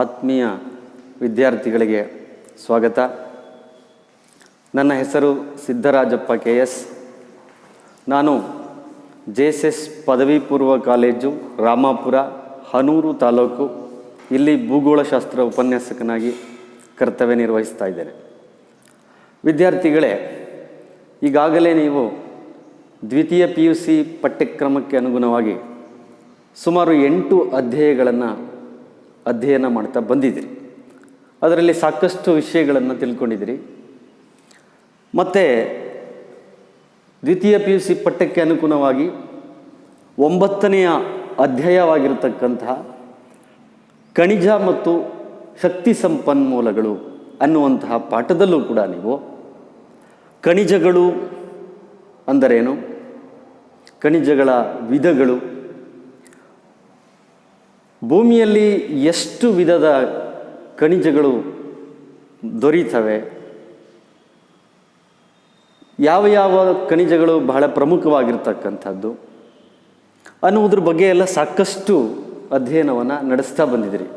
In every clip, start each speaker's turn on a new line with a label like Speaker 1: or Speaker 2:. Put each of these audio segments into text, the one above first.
Speaker 1: ಆತ್ಮೀಯ ವಿದ್ಯಾರ್ಥಿಗಳಿಗೆ ಸ್ವಾಗತ. ನನ್ನ ಹೆಸರು ಸಿದ್ದರಾಜಪ್ಪ KS. ನಾನು JSS ಪದವಿ ಪೂರ್ವ ಕಾಲೇಜು ರಾಮಾಪುರ ಹನೂರು ತಾಲೂಕು ಇಲ್ಲಿ ಭೂಗೋಳಶಾಸ್ತ್ರ ಉಪನ್ಯಾಸಕನಾಗಿ ಕರ್ತವ್ಯ ನಿರ್ವಹಿಸ್ತಾ ಇದ್ದೇನೆ. ವಿದ್ಯಾರ್ಥಿಗಳೇ, ಈಗಾಗಲೇ ನೀವು ದ್ವಿತೀಯ PUC ಪಠ್ಯಕ್ರಮಕ್ಕೆ ಅನುಗುಣವಾಗಿ ಸುಮಾರು 8 ಅಧ್ಯಾಯಗಳನ್ನು ಅಧ್ಯಯನ ಮಾಡ್ತಾ ಬಂದಿದ್ದೀರಿ. ಅದರಲ್ಲಿ ಸಾಕಷ್ಟು ವಿಷಯಗಳನ್ನು ತಿಳ್ಕೊಂಡಿದ್ದೀರಿ. ಮತ್ತು ದ್ವಿತೀಯ PUC ಪಠ್ಯಕ್ಕೆ ಅನುಗುಣವಾಗಿ 9ನೆಯ ಅಧ್ಯಾಯವಾಗಿರತಕ್ಕಂತಹ ಖನಿಜ ಮತ್ತು ಶಕ್ತಿ ಸಂಪನ್ಮೂಲಗಳು ಅನ್ನುವಂತಹ ಪಾಠದಲ್ಲೂ ಕೂಡ ನೀವು ಖನಿಜಗಳು ಅಂದರೇನು, ಖನಿಜಗಳ ವಿಧಗಳು, ಭೂಮಿಯಲ್ಲಿ ಎಷ್ಟು ವಿಧದ ಖನಿಜಗಳು ದೊರೀತವೆ, ಯಾವ ಯಾವ ಖನಿಜಗಳು ಬಹಳ ಪ್ರಮುಖವಾಗಿರ್ತಕ್ಕಂಥದ್ದು ಅನ್ನುವುದ್ರ ಬಗ್ಗೆ ಎಲ್ಲ ಸಾಕಷ್ಟು ಅಧ್ಯಯನವನ್ನು ನಡೆಸ್ತಾ ಬಂದಿದ್ದೀರಿ.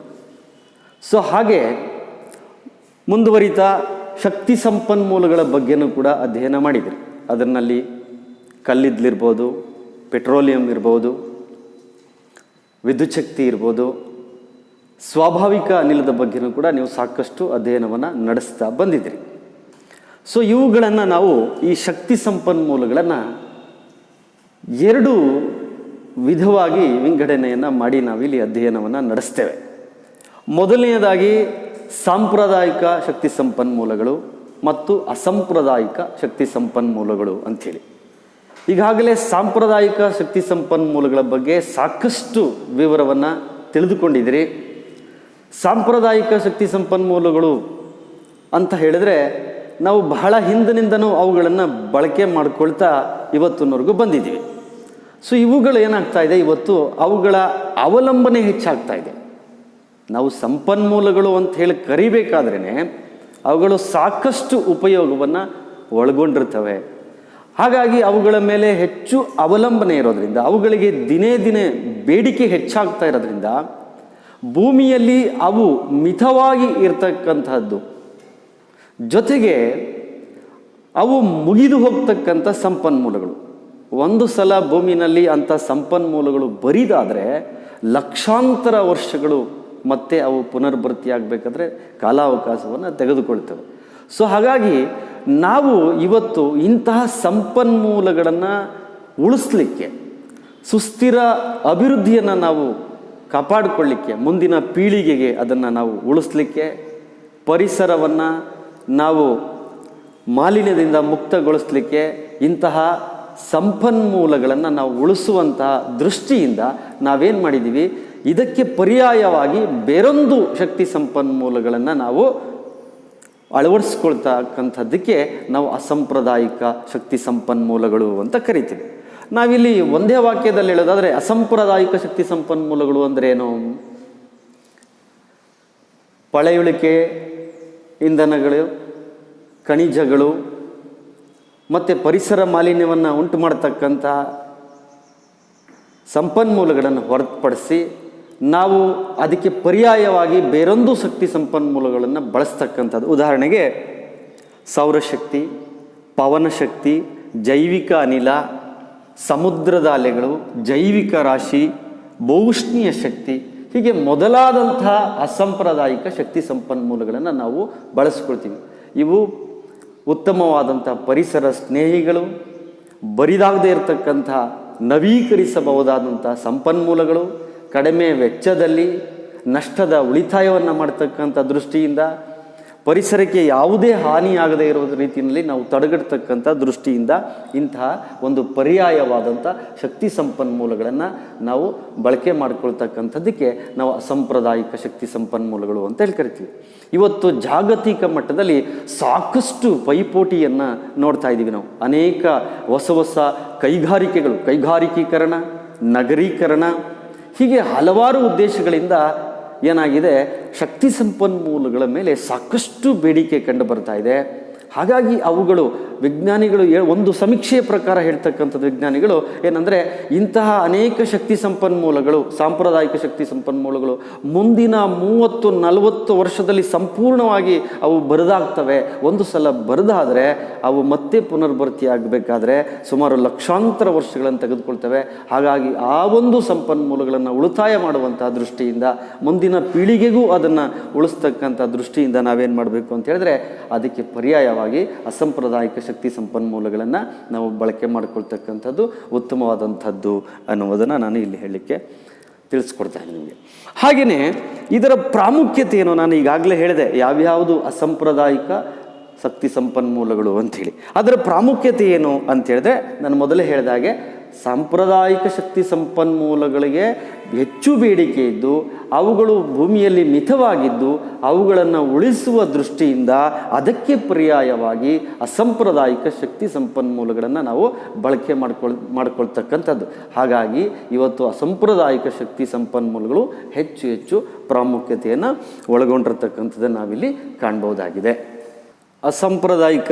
Speaker 1: ಸೊ ಹಾಗೆ ಮುಂದುವರಿತಾ ಶಕ್ತಿ ಸಂಪನ್ಮೂಲಗಳ ಬಗ್ಗೆನೂ ಕೂಡ ಅಧ್ಯಯನ ಮಾಡಿದಿರಿ. ಅದರಲ್ಲಿ ಕಲ್ಲಿದ್ದಲಿರ್ಬೋದು, ಪೆಟ್ರೋಲಿಯಂ ಇರ್ಬೋದು, ವಿದ್ಯುತ್ ಶಕ್ತಿ ಇರ್ಬೋದು, ಸ್ವಾಭಾವಿಕ ಅನಿಲದ ಬಗ್ಗೆನೂ ಕೂಡ ನೀವು ಸಾಕಷ್ಟು ಅಧ್ಯಯನವನ್ನು ನಡೆಸ್ತಾ ಬಂದಿದ್ದೀರಿ. ಸೊ ಇವುಗಳನ್ನು ನಾವು ಈ ಶಕ್ತಿ ಸಂಪನ್ಮೂಲಗಳನ್ನು 2 ವಿಧವಾಗಿ ವಿಂಗಡಣೆಯನ್ನು ಮಾಡಿ ನಾವಿಲ್ಲಿ ಅಧ್ಯಯನವನ್ನು ನಡೆಸ್ತೇವೆ. ಮೊದಲನೆಯದಾಗಿ ಸಾಂಪ್ರದಾಯಿಕ ಶಕ್ತಿ ಸಂಪನ್ಮೂಲಗಳು ಮತ್ತು ಅಸಾಂಪ್ರದಾಯಿಕ ಶಕ್ತಿ ಸಂಪನ್ಮೂಲಗಳು ಅಂಥೇಳಿ. ಈಗಾಗಲೇ ಸಾಂಪ್ರದಾಯಿಕ ಶಕ್ತಿ ಸಂಪನ್ಮೂಲಗಳ ಬಗ್ಗೆ ಸಾಕಷ್ಟು ವಿವರವನ್ನು ತಿಳಿದುಕೊಂಡಿದ್ದೀರಿ. ಸಾಂಪ್ರದಾಯಿಕ ಶಕ್ತಿ ಸಂಪನ್ಮೂಲಗಳು ಅಂತ ಹೇಳಿದ್ರೆ ನಾವು ಬಹಳ ಹಿಂದಿನಿಂದನೂ ಅವುಗಳನ್ನು ಬಳಕೆ ಮಾಡಿಕೊಳ್ತಾ ಇವತ್ತಿನವರೆಗೂ ಬಂದಿದ್ದೀವಿ. ಸೊ ಇವುಗಳು ಏನಾಗ್ತಾ ಇದೆ, ಇವತ್ತು ಅವುಗಳ ಅವಲಂಬನೆ ಹೆಚ್ಚಾಗ್ತಾ ಇದೆ. ನಾವು ಸಂಪನ್ಮೂಲಗಳು ಅಂತ ಹೇಳಿ ಕರಿಬೇಕಾದ್ರೇ ಅವುಗಳು ಸಾಕಷ್ಟು ಉಪಯೋಗವನ್ನು ಒಳಗೊಂಡಿರ್ತವೆ. ಹಾಗಾಗಿ ಅವುಗಳ ಮೇಲೆ ಹೆಚ್ಚು ಅವಲಂಬನೆ ಇರೋದ್ರಿಂದ, ಅವುಗಳಿಗೆ ದಿನೇ ದಿನೇ ಬೇಡಿಕೆ ಹೆಚ್ಚಾಗ್ತಾ ಇರೋದ್ರಿಂದ ಭೂಮಿಯಲ್ಲಿ ಅವು ಮಿತವಾಗಿ ಇರ್ತಕ್ಕಂಥದ್ದು, ಜೊತೆಗೆ ಅವು ಮುಗಿದು ಹೋಗ್ತಕ್ಕಂಥ ಸಂಪನ್ಮೂಲಗಳು. ಒಂದು ಸಲ ಭೂಮಿನಲ್ಲಿ ಅಂಥ ಸಂಪನ್ಮೂಲಗಳು ಬರಿದಾದರೆ ಲಕ್ಷಾಂತರ ವರ್ಷಗಳು ಮತ್ತೆ ಅವು ಪುನರ್ಭರ್ತಿಯಾಗಬೇಕಾದ್ರೆ ಕಾಲಾವಕಾಶವನ್ನು ತೆಗೆದುಕೊಳ್ತವೆ. ಸೊ ಹಾಗಾಗಿ ನಾವು ಇವತ್ತು ಇಂತಹ ಸಂಪನ್ಮೂಲಗಳನ್ನು ಉಳಿಸ್ಲಿಕ್ಕೆ, ಸುಸ್ಥಿರ ಅಭಿವೃದ್ಧಿಯನ್ನು ನಾವು ಕಾಪಾಡಿಕೊಳ್ಳಿಕ್ಕೆ, ಮುಂದಿನ ಪೀಳಿಗೆಗೆ ಅದನ್ನು ನಾವು ಉಳಿಸ್ಲಿಕ್ಕೆ, ಪರಿಸರವನ್ನು ನಾವು ಮಾಲಿನ್ಯದಿಂದ ಮುಕ್ತಗೊಳಿಸಲಿಕ್ಕೆ ಇಂತಹ ಸಂಪನ್ಮೂಲಗಳನ್ನು ನಾವು ಉಳಿಸುವಂತಹ ದೃಷ್ಟಿಯಿಂದ ನಾವೇನು ಮಾಡಿದ್ದೀವಿ, ಇದಕ್ಕೆ ಪರ್ಯಾಯವಾಗಿ ಬೇರೊಂದು ಶಕ್ತಿ ಸಂಪನ್ಮೂಲಗಳನ್ನು ನಾವು ಅಳವಡಿಸ್ಕೊಳ್ತಕ್ಕಂಥದ್ದಕ್ಕೆ ನಾವು ಅಸಾಂಪ್ರದಾಯಿಕ ಶಕ್ತಿ ಸಂಪನ್ಮೂಲಗಳು ಅಂತ ಕರಿತೀವಿ. ನಾವಿಲ್ಲಿ ಒಂದೇ ವಾಕ್ಯದಲ್ಲಿ ಹೇಳೋದಾದರೆ ಅಸಾಂಪ್ರದಾಯಿಕ ಶಕ್ತಿ ಸಂಪನ್ಮೂಲಗಳು ಅಂದರೆ ಏನು? ಪಳೆಯುಳಿಕೆ ಇಂಧನಗಳು, ಖನಿಜಗಳು ಮತ್ತು ಪರಿಸರ ಮಾಲಿನ್ಯವನ್ನು ಉಂಟು ಮಾಡತಕ್ಕಂಥ ಸಂಪನ್ಮೂಲಗಳನ್ನು ಹೊರತುಪಡಿಸಿ ನಾವು ಅದಕ್ಕೆ ಪರ್ಯಾಯವಾಗಿ ಬೇರೊಂದು ಶಕ್ತಿ ಸಂಪನ್ಮೂಲಗಳನ್ನು ಬಳಸ್ತಕ್ಕಂಥದ್ದು. ಉದಾಹರಣೆಗೆ ಸೌರಶಕ್ತಿ, ಪವನಶಕ್ತಿ, ಜೈವಿಕ ಅನಿಲ, ಸಮುದ್ರದ ಅಲೆಗಳು, ಜೈವಿಕ ರಾಶಿ, ಭೂಷ್ಣೀಯ ಶಕ್ತಿ, ಹೀಗೆ ಮೊದಲಾದಂತಹ ಅಸಾಂಪ್ರದಾಯಿಕ ಶಕ್ತಿ ಸಂಪನ್ಮೂಲಗಳನ್ನು ನಾವು ಬಳಸ್ಕೊಳ್ತೀವಿ. ಇವು ಉತ್ತಮವಾದಂಥ ಪರಿಸರ ಸ್ನೇಹಿಗಳು, ಬರಿದಾಗದೇ ಇರತಕ್ಕಂಥ ನವೀಕರಿಸಬಹುದಾದಂಥ ಸಂಪನ್ಮೂಲಗಳು, ಕಡಿಮೆ ವೆಚ್ಚದಲ್ಲಿ ನಷ್ಟದ ಉಳಿತಾಯವನ್ನು ಮಾಡ್ತಕ್ಕಂಥ ದೃಷ್ಟಿಯಿಂದ, ಪರಿಸರಕ್ಕೆ ಯಾವುದೇ ಹಾನಿಯಾಗದೇ ಇರೋ ರೀತಿಯಲ್ಲಿ ನಾವು ತಡೆಗಟ್ಟತಕ್ಕಂಥ ದೃಷ್ಟಿಯಿಂದ ಇಂತಹ ಒಂದು ಪರ್ಯಾಯವಾದಂಥ ಶಕ್ತಿ ಸಂಪನ್ಮೂಲಗಳನ್ನು ನಾವು ಬಳಕೆ ಮಾಡಿಕೊಳ್ತಕ್ಕಂಥದ್ದಕ್ಕೆ ನಾವು ಅಸಾಂಪ್ರದಾಯಿಕ ಶಕ್ತಿ ಸಂಪನ್ಮೂಲಗಳು ಅಂತ ಹೇಳಿ ಕರಿತೀವಿ. ಇವತ್ತು ಜಾಗತಿಕ ಮಟ್ಟದಲ್ಲಿ ಸಾಕಷ್ಟು ಪೈಪೋಟಿಯನ್ನು ನೋಡ್ತಾ ಇದ್ದೀವಿ ನಾವು. ಅನೇಕ ಹೊಸ ಹೊಸ ಕೈಗಾರಿಕೆಗಳು, ಕೈಗಾರಿಕೀಕರಣ, ನಗರೀಕರಣ, ಹೀಗೆ ಹಲವಾರು ಉದ್ದೇಶಗಳಿಂದ ಏನಾಗಿದೆ, ಶಕ್ತಿ ಸಂಪನ್ಮೂಲಗಳ ಮೇಲೆ ಸಾಕಷ್ಟು ಬೇಡಿಕೆ ಕಂಡು ಬರ್ತಾ ಇದೆ. ಹಾಗಾಗಿ ಅವುಗಳು ವಿಜ್ಞಾನಿಗಳು ಒಂದು ಸಮೀಕ್ಷೆಯ ಪ್ರಕಾರ ಹೇಳ್ತಕ್ಕಂಥದ್ದು ವಿಜ್ಞಾನಿಗಳು ಏನಂದರೆ ಇಂತಹ ಅನೇಕ ಶಕ್ತಿ ಸಂಪನ್ಮೂಲಗಳು, ಸಾಂಪ್ರದಾಯಿಕ ಶಕ್ತಿ ಸಂಪನ್ಮೂಲಗಳು ಮುಂದಿನ 30-40 ವರ್ಷದಲ್ಲಿ ಸಂಪೂರ್ಣವಾಗಿ ಅವು ಬರಿದಾಗ್ತವೆ. ಒಂದು ಸಲ ಬರಿದಾದರೆ ಅವು ಮತ್ತೆ ಪುನರ್ಭರ್ತಿ ಆಗಬೇಕಾದ್ರೆ ಸುಮಾರು ಲಕ್ಷಾಂತರ ವರ್ಷಗಳನ್ನು ತೆಗೆದುಕೊಳ್ತವೆ. ಹಾಗಾಗಿ ಆ ಒಂದು ಸಂಪನ್ಮೂಲಗಳನ್ನು ಉಳಿತಾಯ ಮಾಡುವಂಥ ದೃಷ್ಟಿಯಿಂದ, ಮುಂದಿನ ಪೀಳಿಗೆಗೂ ಅದನ್ನು ಉಳಿಸ್ತಕ್ಕಂಥ ದೃಷ್ಟಿಯಿಂದ ನಾವೇನು ಮಾಡಬೇಕು ಅಂತ ಹೇಳಿದ್ರೆ, ಅದಕ್ಕೆ ಪರ್ಯಾಯವಾಗಿ ಅಸಾಂಪ್ರದಾಯಿಕ ಶಕ್ತಿ ಸಂಪನ್ಮೂಲಗಳನ್ನು ನಾವು ಬಳಕೆ ಮಾಡಿಕೊಳ್ತಕ್ಕಂಥದ್ದು ಉತ್ತಮವಾದಂಥದ್ದು ಅನ್ನುವುದನ್ನು ನಾನು ಇಲ್ಲಿ ಹೇಳಲಿಕ್ಕೆ ತಿಳಿಸ್ಕೊಡ್ತಾ ಇದ್ದೀನಿ ನಿಮಗೆ. ಹಾಗೆಯೇ ಇದರ ಪ್ರಾಮುಖ್ಯತೆ ಏನು, ನಾನು ಈಗಾಗಲೇ ಹೇಳಿದೆ ಯಾವ್ಯಾವುದು ಅಸಾಂಪ್ರದಾಯಿಕ ಶಕ್ತಿ ಸಂಪನ್ಮೂಲಗಳು ಅಂಥೇಳಿ. ಅದರ ಪ್ರಾಮುಖ್ಯತೆ ಏನು ಅಂತ ಹೇಳಿದ್ರೆ, ನಾನು ಮೊದಲೇ ಹೇಳಿದ ಹಾಗೆ ಸಾಂಪ್ರದಾಯಿಕ ಶಕ್ತಿ ಸಂಪನ್ಮೂಲಗಳಿಗೆ ಹೆಚ್ಚು ಬೇಡಿಕೆ ಇದ್ದು ಅವುಗಳು ಭೂಮಿಯಲ್ಲಿ ಮಿತವಾಗಿದ್ದು ಅವುಗಳನ್ನು ಉಳಿಸುವ ದೃಷ್ಟಿಯಿಂದ ಅದಕ್ಕೆ ಪರ್ಯಾಯವಾಗಿ ಅಸಾಂಪ್ರದಾಯಿಕ ಶಕ್ತಿ ಸಂಪನ್ಮೂಲಗಳನ್ನು ನಾವು ಬಳಕೆ ಮಾಡ್ಕೊಳ್ತಕ್ಕಂಥದ್ದು. ಹಾಗಾಗಿ ಇವತ್ತು ಅಸಾಂಪ್ರದಾಯಿಕ ಶಕ್ತಿ ಸಂಪನ್ಮೂಲಗಳು ಹೆಚ್ಚು ಹೆಚ್ಚು ಪ್ರಾಮುಖ್ಯತೆಯನ್ನು ಒಳಗೊಂಡಿರ್ತಕ್ಕಂಥದ್ದನ್ನು ನಾವಿಲ್ಲಿ ಕಾಣ್ಬೋದಾಗಿದೆ. ಅಸಾಂಪ್ರದಾಯಿಕ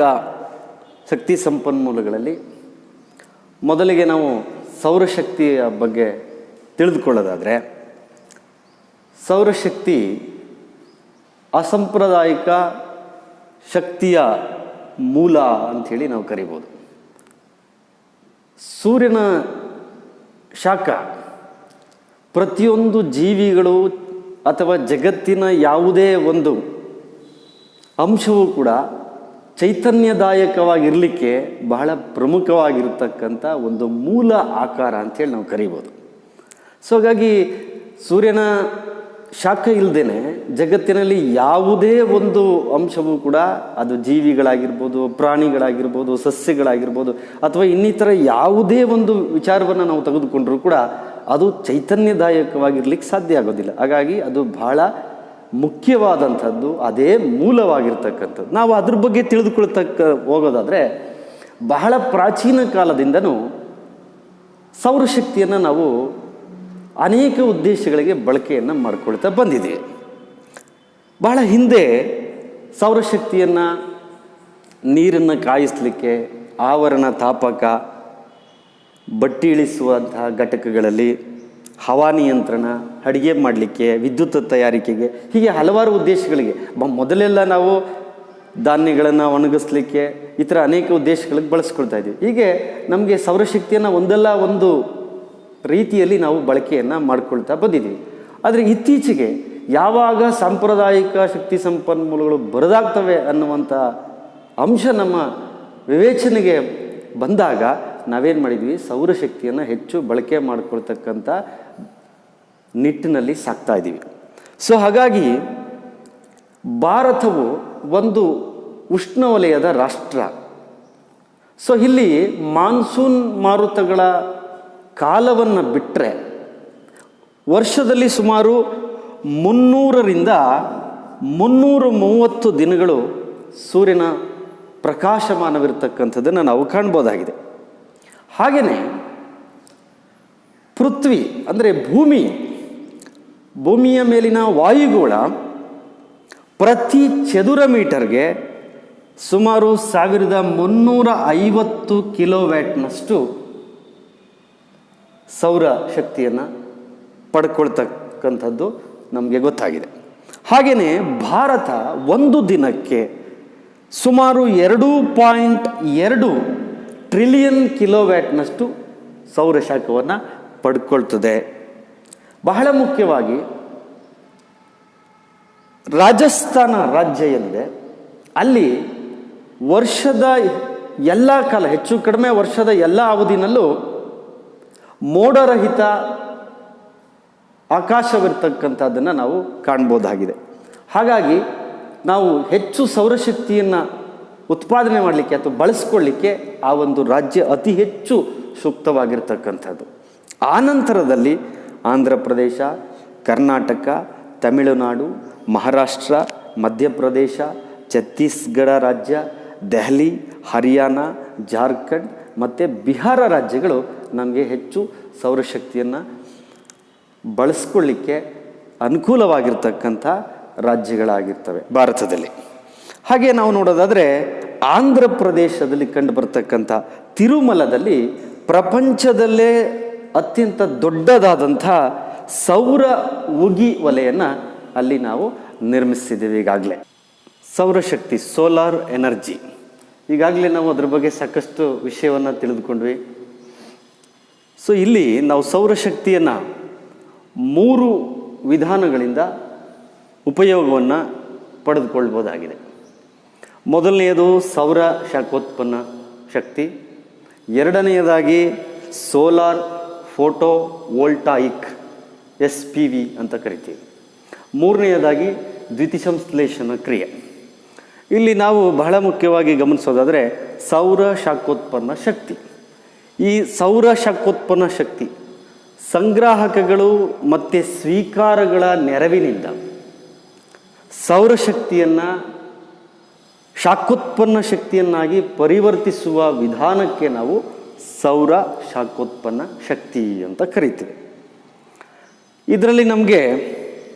Speaker 1: ಶಕ್ತಿ ಸಂಪನ್ಮೂಲಗಳಲ್ಲಿ ಮೊದಲಿಗೆ ನಾವು ಸೌರಶಕ್ತಿಯ ಬಗ್ಗೆ ತಿಳಿದುಕೊಳ್ಳೋದಾದರೆ, ಸೌರಶಕ್ತಿ ಅಸಾಂಪ್ರದಾಯಿಕ ಶಕ್ತಿಯ ಮೂಲ ಅಂಥೇಳಿ ನಾವು ಕರಿಬೋದು. ಸೂರ್ಯನ ಶಾಖ ಪ್ರತಿಯೊಂದು ಜೀವಿಗಳು ಅಥವಾ ಜಗತ್ತಿನ ಯಾವುದೇ ಒಂದು ಅಂಶವೂ ಕೂಡ ಚೈತನ್ಯದಾಯಕವಾಗಿರಲಿಕ್ಕೆ ಬಹಳ ಪ್ರಮುಖವಾಗಿರ್ತಕ್ಕಂಥ ಒಂದು ಮೂಲ ಆಕಾರ ಅಂಥೇಳಿ ನಾವು ಕರಿಬೋದು. ಸೊ ಹಾಗಾಗಿ ಸೂರ್ಯನ ಶಾಖ ಇಲ್ಲದೇ ಜಗತ್ತಿನಲ್ಲಿ ಯಾವುದೇ ಒಂದು ಅಂಶವೂ ಕೂಡ, ಅದು ಜೀವಿಗಳಾಗಿರ್ಬೋದು, ಪ್ರಾಣಿಗಳಾಗಿರ್ಬೋದು, ಸಸ್ಯಗಳಾಗಿರ್ಬೋದು, ಅಥವಾ ಇನ್ನಿತರ ಯಾವುದೇ ಒಂದು ವಿಚಾರವನ್ನು ನಾವು ತೆಗೆದುಕೊಂಡರೂ ಕೂಡ ಅದು ಚೈತನ್ಯದಾಯಕವಾಗಿರ್ಲಿಕ್ಕೆ ಸಾಧ್ಯ ಆಗೋದಿಲ್ಲ. ಹಾಗಾಗಿ ಅದು ಬಹಳ ಮುಖ್ಯವಾದಂಥದ್ದು, ಅದೇ ಮೂಲವಾಗಿರ್ತಕ್ಕಂಥದ್ದು. ನಾವು ಅದ್ರ ಬಗ್ಗೆ ಹೋಗೋದಾದರೆ, ಬಹಳ ಪ್ರಾಚೀನ ಕಾಲದಿಂದನೂ ಸೌರಶಕ್ತಿಯನ್ನು ನಾವು ಅನೇಕ ಉದ್ದೇಶಗಳಿಗೆ ಬಳಕೆಯನ್ನು ಮಾಡಿಕೊಳ್ತಾ ಬಂದಿದ್ದೀವಿ. ಬಹಳ ಹಿಂದೆ ಸೌರಶಕ್ತಿಯನ್ನು ನೀರನ್ನು ಕಾಯಿಸಲಿಕ್ಕೆ, ಆವರಣ ತಾಪಕ, ಬಟ್ಟಿ ಇಳಿಸುವಂತಹ ಘಟಕಗಳಲ್ಲಿ, ಹವಾನಿಯಂತ್ರಣ, ಅಡುಗೆ ಮಾಡಲಿಕ್ಕೆ, ವಿದ್ಯುತ್ ತಯಾರಿಕೆಗೆ, ಹೀಗೆ ಹಲವಾರು ಉದ್ದೇಶಗಳಿಗೆ ಮೊದಲೆಲ್ಲ ನಾವು ಧಾನ್ಯಗಳನ್ನು ಒಣಗಿಸ್ಲಿಕ್ಕೆ ಈ ಥರ ಅನೇಕ ಉದ್ದೇಶಗಳಿಗೆ ಬಳಸ್ಕೊಳ್ತಾ ಇದ್ದೀವಿ. ಹೀಗೆ ನಮಗೆ ಸೌರಶಕ್ತಿಯನ್ನು ಒಂದಲ್ಲ ಒಂದು ರೀತಿಯಲ್ಲಿ ನಾವು ಬಳಕೆಯನ್ನು ಮಾಡ್ಕೊಳ್ತಾ ಬಂದಿದ್ದೀವಿ. ಆದರೆ ಇತ್ತೀಚೆಗೆ ಯಾವಾಗ ಸಾಂಪ್ರದಾಯಿಕ ಶಕ್ತಿ ಸಂಪನ್ಮೂಲಗಳು ಬರದಾಗ್ತವೆ ಅನ್ನುವಂಥ ಅಂಶ ನಮ್ಮ ವಿವೇಚನೆಗೆ ಬಂದಾಗ ನಾವೇನು ಮಾಡಿದ್ವಿ, ಸೌರಶಕ್ತಿಯನ್ನು ಹೆಚ್ಚು ಬಳಕೆ ಮಾಡಿಕೊಳ್ತಕ್ಕಂಥ ನಿಟ್ಟಿನಲ್ಲಿ ಸಾಗ್ತಾ ಇದ್ದೀವಿ. ಸೊ ಹಾಗಾಗಿ ಭಾರತವು ಒಂದು ಉಷ್ಣವಲಯದ ರಾಷ್ಟ್ರ. ಸೊ ಇಲ್ಲಿ ಮಾನ್ಸೂನ್ ಮಾರುತಗಳ ಕಾಲವನ್ನು ಬಿಟ್ಟರೆ ವರ್ಷದಲ್ಲಿ ಸುಮಾರು 300ರಿಂದ 330 ದಿನಗಳು ಸೂರ್ಯನ ಪ್ರಕಾಶಮಾನವಿರ್ತಕ್ಕಂಥದ್ದನ್ನು ನಾವು ಕಾಣ್ಬೋದಾಗಿದೆ. ಹಾಗೆಯೇ ಪೃಥ್ವಿ ಅಂದರೆ ಭೂಮಿಯ ಮೇಲಿನ ವಾಯುಗೋಳ ಪ್ರತಿ ಚದುರ ಮೀಟರ್ಗೆ ಸುಮಾರು 1350 ಕಿಲೋವ್ಯಾಟ್ನಷ್ಟು ಸೌರ ಶಕ್ತಿಯನ್ನು ಪಡ್ಕೊಳ್ತಕ್ಕಂಥದ್ದು ನಮಗೆ ಗೊತ್ತಾಗಿದೆ. ಹಾಗೆಯೇ ಭಾರತ ಒಂದು ದಿನಕ್ಕೆ ಸುಮಾರು 2.2 ಟ್ರಿಲಿಯನ್ ಕಿಲೋವ್ಯಾಟ್ನಷ್ಟು ಸೌರಶಾಖವನ್ನು ಪಡ್ಕೊಳ್ತದೆ. ಬಹಳ ಮುಖ್ಯವಾಗಿ ರಾಜಸ್ಥಾನ ರಾಜ್ಯ ಏನಿದೆ, ಅಲ್ಲಿ ವರ್ಷದ ಎಲ್ಲ ಕಾಲ, ಹೆಚ್ಚು ಕಡಿಮೆ ವರ್ಷದ ಎಲ್ಲ ಅವಧಿನಲ್ಲೂ ಮೋಡರಹಿತ ಆಕಾಶವಿರ್ತಕ್ಕಂಥದ್ದನ್ನು ನಾವು ಕಾಣ್ಬೋದಾಗಿದೆ. ಹಾಗಾಗಿ ನಾವು ಹೆಚ್ಚು ಸೌರಶಕ್ತಿಯನ್ನು ಉತ್ಪಾದನೆ ಮಾಡಲಿಕ್ಕೆ ಅಥವಾ ಬಳಸ್ಕೊಳ್ಳಿಕ್ಕೆ ಆ ಒಂದು ರಾಜ್ಯ ಅತಿ ಹೆಚ್ಚು ಸೂಕ್ತವಾಗಿರ್ತಕ್ಕಂಥದ್ದು. ಆನಂತರದಲ್ಲಿ ಆಂಧ್ರ ಪ್ರದೇಶ, ಕರ್ನಾಟಕ, ತಮಿಳುನಾಡು, ಮಹಾರಾಷ್ಟ್ರ, ಮಧ್ಯಪ್ರದೇಶ, ಛತ್ತೀಸ್ಗಢ ರಾಜ್ಯ, ದೆಹಲಿ, ಹರಿಯಾಣ, ಜಾರ್ಖಂಡ್ ಮತ್ತು ಬಿಹಾರ ರಾಜ್ಯಗಳು ನಮಗೆ ಹೆಚ್ಚು ಸೌರಶಕ್ತಿಯನ್ನು ಬಳಸ್ಕೊಳ್ಳಿಕ್ಕೆ ಅನುಕೂಲವಾಗಿರ್ತಕ್ಕಂಥ ರಾಜ್ಯಗಳಾಗಿರ್ತವೆ ಭಾರತದಲ್ಲಿ. ಹಾಗೆ ನಾವು ನೋಡೋದಾದರೆ ಆಂಧ್ರ ಪ್ರದೇಶದಲ್ಲಿ ಕಂಡುಬರ್ತಕ್ಕಂಥ ತಿರುಮಲದಲ್ಲಿ ಪ್ರಪಂಚದಲ್ಲೇ ಅತ್ಯಂತ ದೊಡ್ಡದಾದಂಥ ಸೌರ ಉಗಿ ವಲಯನ್ನು ಅಲ್ಲಿ ನಾವು ನಿರ್ಮಿಸಿದ್ದೇವೆ. ಈಗಾಗಲೇ ಸೌರಶಕ್ತಿ, ಸೋಲಾರ್ ಎನರ್ಜಿ, ಈಗಾಗಲೇ ನಾವು ಅದ್ರ ಬಗ್ಗೆ ಸಾಕಷ್ಟು ವಿಷಯವನ್ನು ತಿಳಿದುಕೊಂಡ್ವಿ. ಸೊ ಇಲ್ಲಿ ನಾವು ಸೌರಶಕ್ತಿಯನ್ನು 3 ವಿಧಾನಗಳಿಂದ ಉಪಯೋಗವನ್ನು ಪಡೆದುಕೊಳ್ಬೋದಾಗಿದೆ. ಮೊದಲನೆಯದು ಸೌರ ಶಾಖೋತ್ಪನ್ನ ಶಕ್ತಿ, ಎರಡನೆಯದಾಗಿ ಸೋಲಾರ್ ಫೋಟೋ ವೋಲ್ಟಾಯಿಕ್ SPV ಅಂತ ಕರಿತೀವಿ, ಮೂರನೆಯದಾಗಿ ದ್ಯುತಿಸಂಶ್ಲೇಷಣ ಕ್ರಿಯೆ. ಇಲ್ಲಿ ನಾವು ಬಹಳ ಮುಖ್ಯವಾಗಿ ಗಮನಿಸೋದಾದರೆ ಸೌರ ಶಾಖೋತ್ಪನ್ನ ಶಕ್ತಿ. ಈ ಸೌರ ಶಾಖೋತ್ಪನ್ನ ಶಕ್ತಿ ಸಂಗ್ರಾಹಕಗಳು ಮತ್ತು ಸ್ವೀಕಾರಗಳ ನೆರವಿನಿಂದ ಸೌರಶಕ್ತಿಯನ್ನು ಶಾಖೋತ್ಪನ್ನ ಶಕ್ತಿಯನ್ನಾಗಿ ಪರಿವರ್ತಿಸುವ ವಿಧಾನಕ್ಕೆ ನಾವು ಸೌರ ಶಾಖೋತ್ಪನ್ನ ಶಕ್ತಿ ಅಂತ ಕರಿತೀವಿ. ಇದರಲ್ಲಿ ನಮಗೆ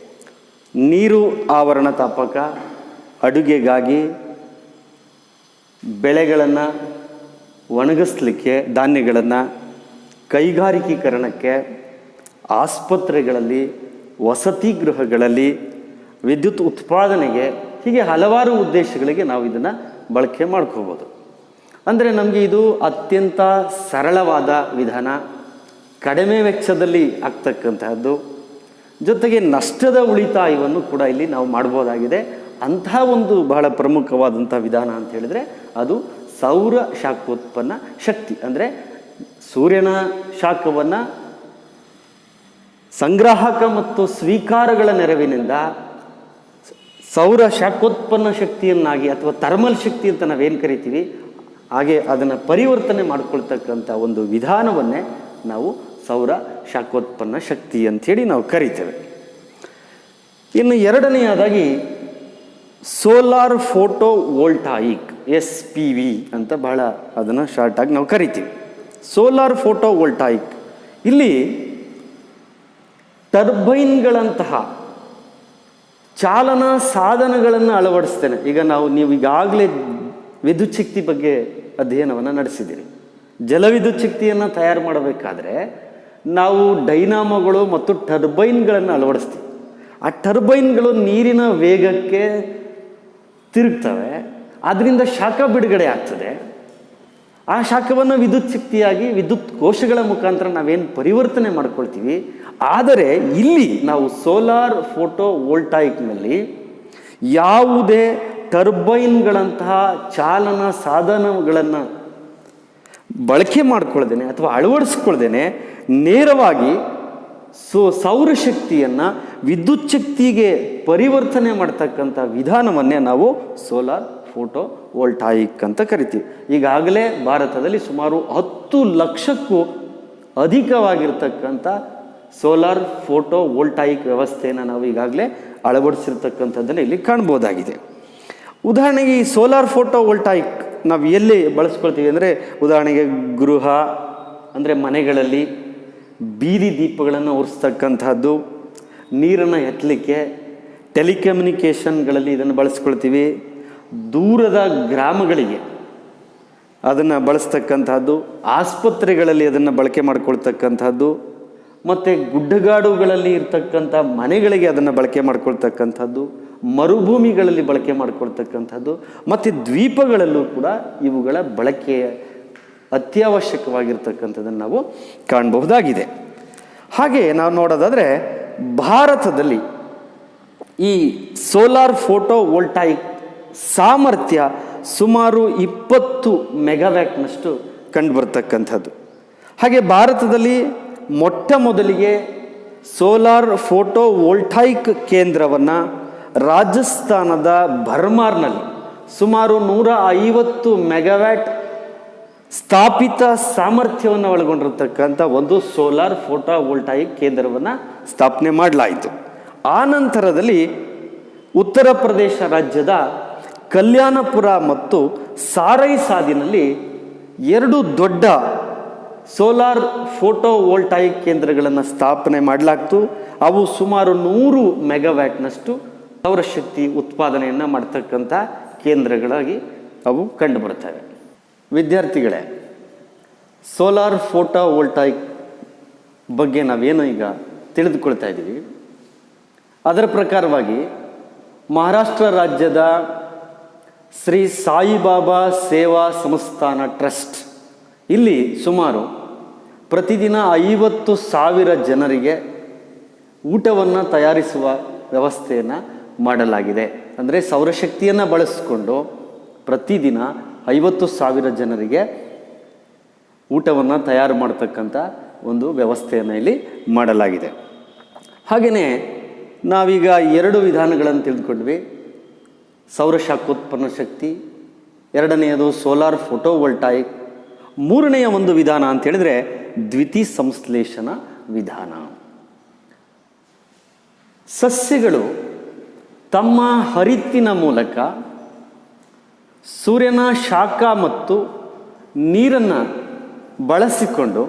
Speaker 1: ನೀರು ಆವರಣ ತಾಪಕ, ಅಡುಗೆಗಾಗಿ, ಬೆಳೆಗಳನ್ನು ಒಣಗಿಸ್ಲಿಕ್ಕೆ, ಧಾನ್ಯಗಳನ್ನು ಕೈಗಾರಿಕೀಕರಣಕ್ಕೆ, ಆಸ್ಪತ್ರೆಗಳಲ್ಲಿ, ವಸತಿ ಗೃಹಗಳಲ್ಲಿ, ವಿದ್ಯುತ್ ಉತ್ಪಾದನೆಗೆ, ಹೀಗೆ ಹಲವಾರು ಉದ್ದೇಶಗಳಿಗೆ ನಾವು ಇದನ್ನು ಬಳಕೆ ಮಾಡ್ಕೋಬೋದು. ಅಂದರೆ ನಮಗೆ ಇದು ಅತ್ಯಂತ ಸರಳವಾದ ವಿಧಾನ, ಕಡಿಮೆ ವೆಚ್ಚದಲ್ಲಿ ಆಗ್ತಕ್ಕಂತಹದ್ದು, ಜೊತೆಗೆ ನಷ್ಟದ ಉಳಿತಾಯವನ್ನು ಕೂಡ ಇಲ್ಲಿ ನಾವು ಮಾಡ್ಬೋದಾಗಿದೆ. ಅಂತಹ ಒಂದು ಬಹಳ ಪ್ರಮುಖವಾದಂಥ ವಿಧಾನ ಅಂತ ಹೇಳಿದರೆ ಅದು ಸೌರ ಶಾಖೋತ್ಪನ್ನ ಶಕ್ತಿ. ಅಂದರೆ ಸೂರ್ಯನ ಶಾಖವನ್ನು ಸಂಗ್ರಾಹಕ ಮತ್ತು ಸ್ವೀಕಾರಗಳ ನೆರವಿನಿಂದ ಸೌರ ಶಾಖೋತ್ಪನ್ನ ಶಕ್ತಿಯನ್ನಾಗಿ ಅಥವಾ ಥರ್ಮಲ್ ಶಕ್ತಿ ಅಂತ ನಾವೇನು ಕರಿತೀವಿ ಹಾಗೆ ಅದನ್ನು ಪರಿವರ್ತನೆ ಮಾಡಿಕೊಳ್ತಕ್ಕಂಥ ಒಂದು ವಿಧಾನವನ್ನೇ ನಾವು ಸೌರ ಶಾಖೋತ್ಪನ್ನ ಶಕ್ತಿ ಅಂಥೇಳಿ ನಾವು ಕರಿತೇವೆ. ಇನ್ನು ಎರಡನೆಯದಾಗಿ ಸೋಲಾರ್ ಫೋಟೋ ವೋಲ್ಟಾಯಿಕ್ SPV ಅಂತ ಬಹಳ ಅದನ್ನು ಶಾರ್ಟಾಗಿ ನಾವು ಕರಿತೀವಿ. ಸೋಲಾರ್ ಫೋಟೋ ವೋಲ್ಟಾಯಿಕ್ ಇಲ್ಲಿ ಟರ್ಬೈನ್ಗಳಂತಹ ಚಾಲನಾ ಸಾಧನಗಳನ್ನು ಅಳವಡಿಸ್ತೇನೆ. ಈಗ ನೀವು ಈಗಾಗಲೇ ವಿದ್ಯುತ್ ಶಕ್ತಿ ಬಗ್ಗೆ ಅಧ್ಯಯನವನ್ನು ನಡೆಸಿದ್ದೀರಿ. ಜಲವಿದ್ಯುತ್ ಶಕ್ತಿಯನ್ನು ತಯಾರು ಮಾಡಬೇಕಾದ್ರೆ ನಾವು ಡೈನಾಮೋಗಳು ಮತ್ತು ಟರ್ಬೈನ್ಗಳನ್ನು ಅಳವಡಿಸ್ತೀವಿ. ಆ ಟರ್ಬೈನ್ಗಳು ನೀರಿನ ವೇಗಕ್ಕೆ ತಿರುಗ್ತವೆ, ಅದರಿಂದ ಶಾಖ ಬಿಡುಗಡೆ ಆಗ್ತದೆ. ಆ ಶಾಖವನ್ನು ವಿದ್ಯುತ್ ಶಕ್ತಿಯಾಗಿ ವಿದ್ಯುತ್ ಕೋಶಗಳ ಮುಖಾಂತರ ನಾವೇನು ಪರಿವರ್ತನೆ ಮಾಡ್ಕೊಳ್ತೀವಿ. ಆದರೆ ಇಲ್ಲಿ ನಾವು ಸೋಲಾರ್ ಫೋಟೋ ವೋಲ್ಟಾಯಿಕ್ನಲ್ಲಿ ಯಾವುದೇ ಟರ್ಬೈನ್ಗಳಂತಹ ಚಾಲನಾ ಸಾಧನಗಳನ್ನು ಬಳಕೆ ಮಾಡ್ಕೊಳ್ದೇನೆ ಅಥವಾ ಅಳವಡಿಸ್ಕೊಳ್ದೇನೆ ನೇರವಾಗಿ ಸೌರಶಕ್ತಿಯನ್ನು ವಿದ್ಯುತ್ ಶಕ್ತಿಗೆ ಪರಿವರ್ತನೆ ಮಾಡ್ತಕ್ಕಂಥ ವಿಧಾನವನ್ನೇ ನಾವು ಸೋಲಾರ್ ಫೋಟೋ ವೋಲ್ಟಾಯಿಕ್ ಅಂತ ಕರಿತೀವಿ. ಈಗಾಗಲೇ ಭಾರತದಲ್ಲಿ ಸುಮಾರು 10 ಲಕ್ಷಕ್ಕೂ ಅಧಿಕವಾಗಿರ್ತಕ್ಕಂಥ ಸೋಲಾರ್ ಫೋಟೋ ವೋಲ್ಟಾಯಿಕ್ ವ್ಯವಸ್ಥೆಯನ್ನು ನಾವು ಈಗಾಗಲೇ ಅಳವಡಿಸಿರ್ತಕ್ಕಂಥದ್ದನ್ನು ಇಲ್ಲಿ ಕಾಣ್ಬೋದಾಗಿದೆ. ಉದಾಹರಣೆಗೆ ಈ ಸೋಲಾರ್ ಫೋಟೋ ವೋಲ್ಟಾಯಿಕ್ ನಾವು ಎಲ್ಲಿ ಬಳಸ್ಕೊಳ್ತೀವಿ ಅಂದರೆ ಉದಾಹರಣೆಗೆ ಗೃಹ ಅಂದರೆ ಮನೆಗಳಲ್ಲಿ ಬೀದಿ ದೀಪಗಳನ್ನು ಉರಿಸ್ತಕ್ಕಂಥದ್ದು, ನೀರನ್ನು ಎತ್ತಲಿಕ್ಕೆ, ಟೆಲಿಕಮ್ಯುನಿಕೇಷನ್ಗಳಲ್ಲಿ ಇದನ್ನು ಬಳಸ್ಕೊಳ್ತೀವಿ, ದೂರದ ಗ್ರಾಮಗಳಿಗೆ ಅದನ್ನು ಬಳಸ್ತಕ್ಕಂಥದ್ದು, ಆಸ್ಪತ್ರೆಗಳಲ್ಲಿ ಅದನ್ನು ಬಳಕೆ ಮಾಡ್ಕೊಳ್ತಕ್ಕಂಥದ್ದು, ಮತ್ತು ಗುಡ್ಡಗಾಡುಗಳಲ್ಲಿ ಇರ್ತಕ್ಕಂಥ ಮನೆಗಳಿಗೆ ಅದನ್ನು ಬಳಕೆ ಮಾಡ್ಕೊಳ್ತಕ್ಕಂಥದ್ದು, ಮರುಭೂಮಿಗಳಲ್ಲಿ ಬಳಕೆ ಮಾಡ್ಕೊಳ್ತಕ್ಕಂಥದ್ದು, ಮತ್ತು ದ್ವೀಪಗಳಲ್ಲೂ ಕೂಡ ಇವುಗಳ ಬಳಕೆ ಅತ್ಯವಶ್ಯಕವಾಗಿರ್ತಕ್ಕಂಥದ್ದನ್ನು ನಾವು ಕಾಣಬಹುದಾಗಿದೆ. ಹಾಗೆ ನಾವು ನೋಡೋದಾದರೆ ಭಾರತದಲ್ಲಿ ಈ ಸೋಲಾರ್ ಫೋಟೋ ವೋಲ್ಟಾಯಿಕ್ ಸಾಮರ್ಥ್ಯ ಸುಮಾರು 20 ಮೆಗಾವ್ಯಾಟ್ನಷ್ಟು ಕಂಡುಬರ್ತಕ್ಕಂಥದ್ದು. ಹಾಗೆ ಭಾರತದಲ್ಲಿ ಮೊಟ್ಟ ಮೊದಲಿಗೆ ಸೋಲಾರ್ ಫೋಟೋ ವೋಲ್ಟಾಯಿಕ್ ಕೇಂದ್ರವನ್ನು ರಾಜಸ್ಥಾನದ ಬರ್ಮಾರ್ನಲ್ಲಿ ಸುಮಾರು 150 ಮೆಗಾವ್ಯಾಟ್ ಸ್ಥಾಪಿತ ಸಾಮರ್ಥ್ಯವನ್ನು ಒಳಗೊಂಡಿರತಕ್ಕಂಥ ಒಂದು ಸೋಲಾರ್ ಫೋಟೋ ವೋಲ್ಟಾಯಿಕ್ ಕೇಂದ್ರವನ್ನು ಸ್ಥಾಪನೆ ಮಾಡಲಾಯಿತು. ಆ ನಂತರದಲ್ಲಿ ಉತ್ತರ ಪ್ರದೇಶ ರಾಜ್ಯದ ಕಲ್ಯಾಣಪುರ ಮತ್ತು ಸಾರೈಸಾದಿನಲ್ಲಿ 2 ದೊಡ್ಡ ಸೋಲಾರ್ ಫೋಟೋ ವೋಲ್ಟಾಯಿಕ್ ಕೇಂದ್ರಗಳನ್ನು ಸ್ಥಾಪನೆ ಮಾಡಲಾಗ್ತು. ಅವು ಸುಮಾರು 100 ಮೆಗಾವ್ಯಾಟ್ನಷ್ಟು ಸೌರಶಕ್ತಿ ಉತ್ಪಾದನೆಯನ್ನು ಮಾಡ್ತಕ್ಕಂಥ ಕೇಂದ್ರಗಳಾಗಿ ಅವು ಕಂಡುಬರ್ತವೆ. ವಿದ್ಯಾರ್ಥಿಗಳೇ, ಸೋಲಾರ್ ಫೋಟೋ ವೋಲ್ಟಾಯಿಕ್ ಬಗ್ಗೆ ನಾವೇನು ಈಗ ತಿಳಿದುಕೊಳ್ತಾ ಇದ್ದೀವಿ, ಅದರ ಪ್ರಕಾರವಾಗಿ ಮಹಾರಾಷ್ಟ್ರ ರಾಜ್ಯದ ಶ್ರೀ ಸಾಯಿಬಾಬಾ ಸೇವಾ ಸಂಸ್ಥಾನ ಟ್ರಸ್ಟ್ ಇಲ್ಲಿ ಸುಮಾರು ಪ್ರತಿದಿನ 50,000 ಜನರಿಗೆ ಊಟವನ್ನು ತಯಾರಿಸುವ ವ್ಯವಸ್ಥೆಯನ್ನು ಮಾಡಲಾಗಿದೆ. ಅಂದರೆ ಸೌರಶಕ್ತಿಯನ್ನು ಬಳಸಿಕೊಂಡು ಪ್ರತಿದಿನ 50,000 ಜನರಿಗೆ ಊಟವನ್ನು ತಯಾರು ಮಾಡ್ತಕ್ಕಂಥ ಒಂದು ವ್ಯವಸ್ಥೆಯನ್ನು ಇಲ್ಲಿ ಮಾಡಲಾಗಿದೆ. ಹಾಗೆಯೇ ನಾವೀಗ 2 ವಿಧಾನಗಳನ್ನು ತಿಳಿದುಕೊಂಡ್ವಿ. ಸೌರಶಾಖೋತ್ಪನ್ನ ಶಕ್ತಿ, ಎರಡನೆಯದು ಸೋಲಾರ್ ಫೋಟೋ ವೋಲ್ಟಾಯಿಕ್, ಮೂರನೆಯ ಒಂದು ವಿಧಾನ ಅಂತ ಹೇಳಿದರೆ ದ್ವಿತೀಯ ಸಂಶ್ಲೇಷಣ ವಿಧಾನ. ಸಸ್ಯಗಳು ತಮ್ಮ ಹರಿತ್ತಿನ ಮೂಲಕ ಸೂರ್ಯನ ಶಾಖ ಮತ್ತು ನೀರನ್ನು ಬಳಸಿಕೊಂಡು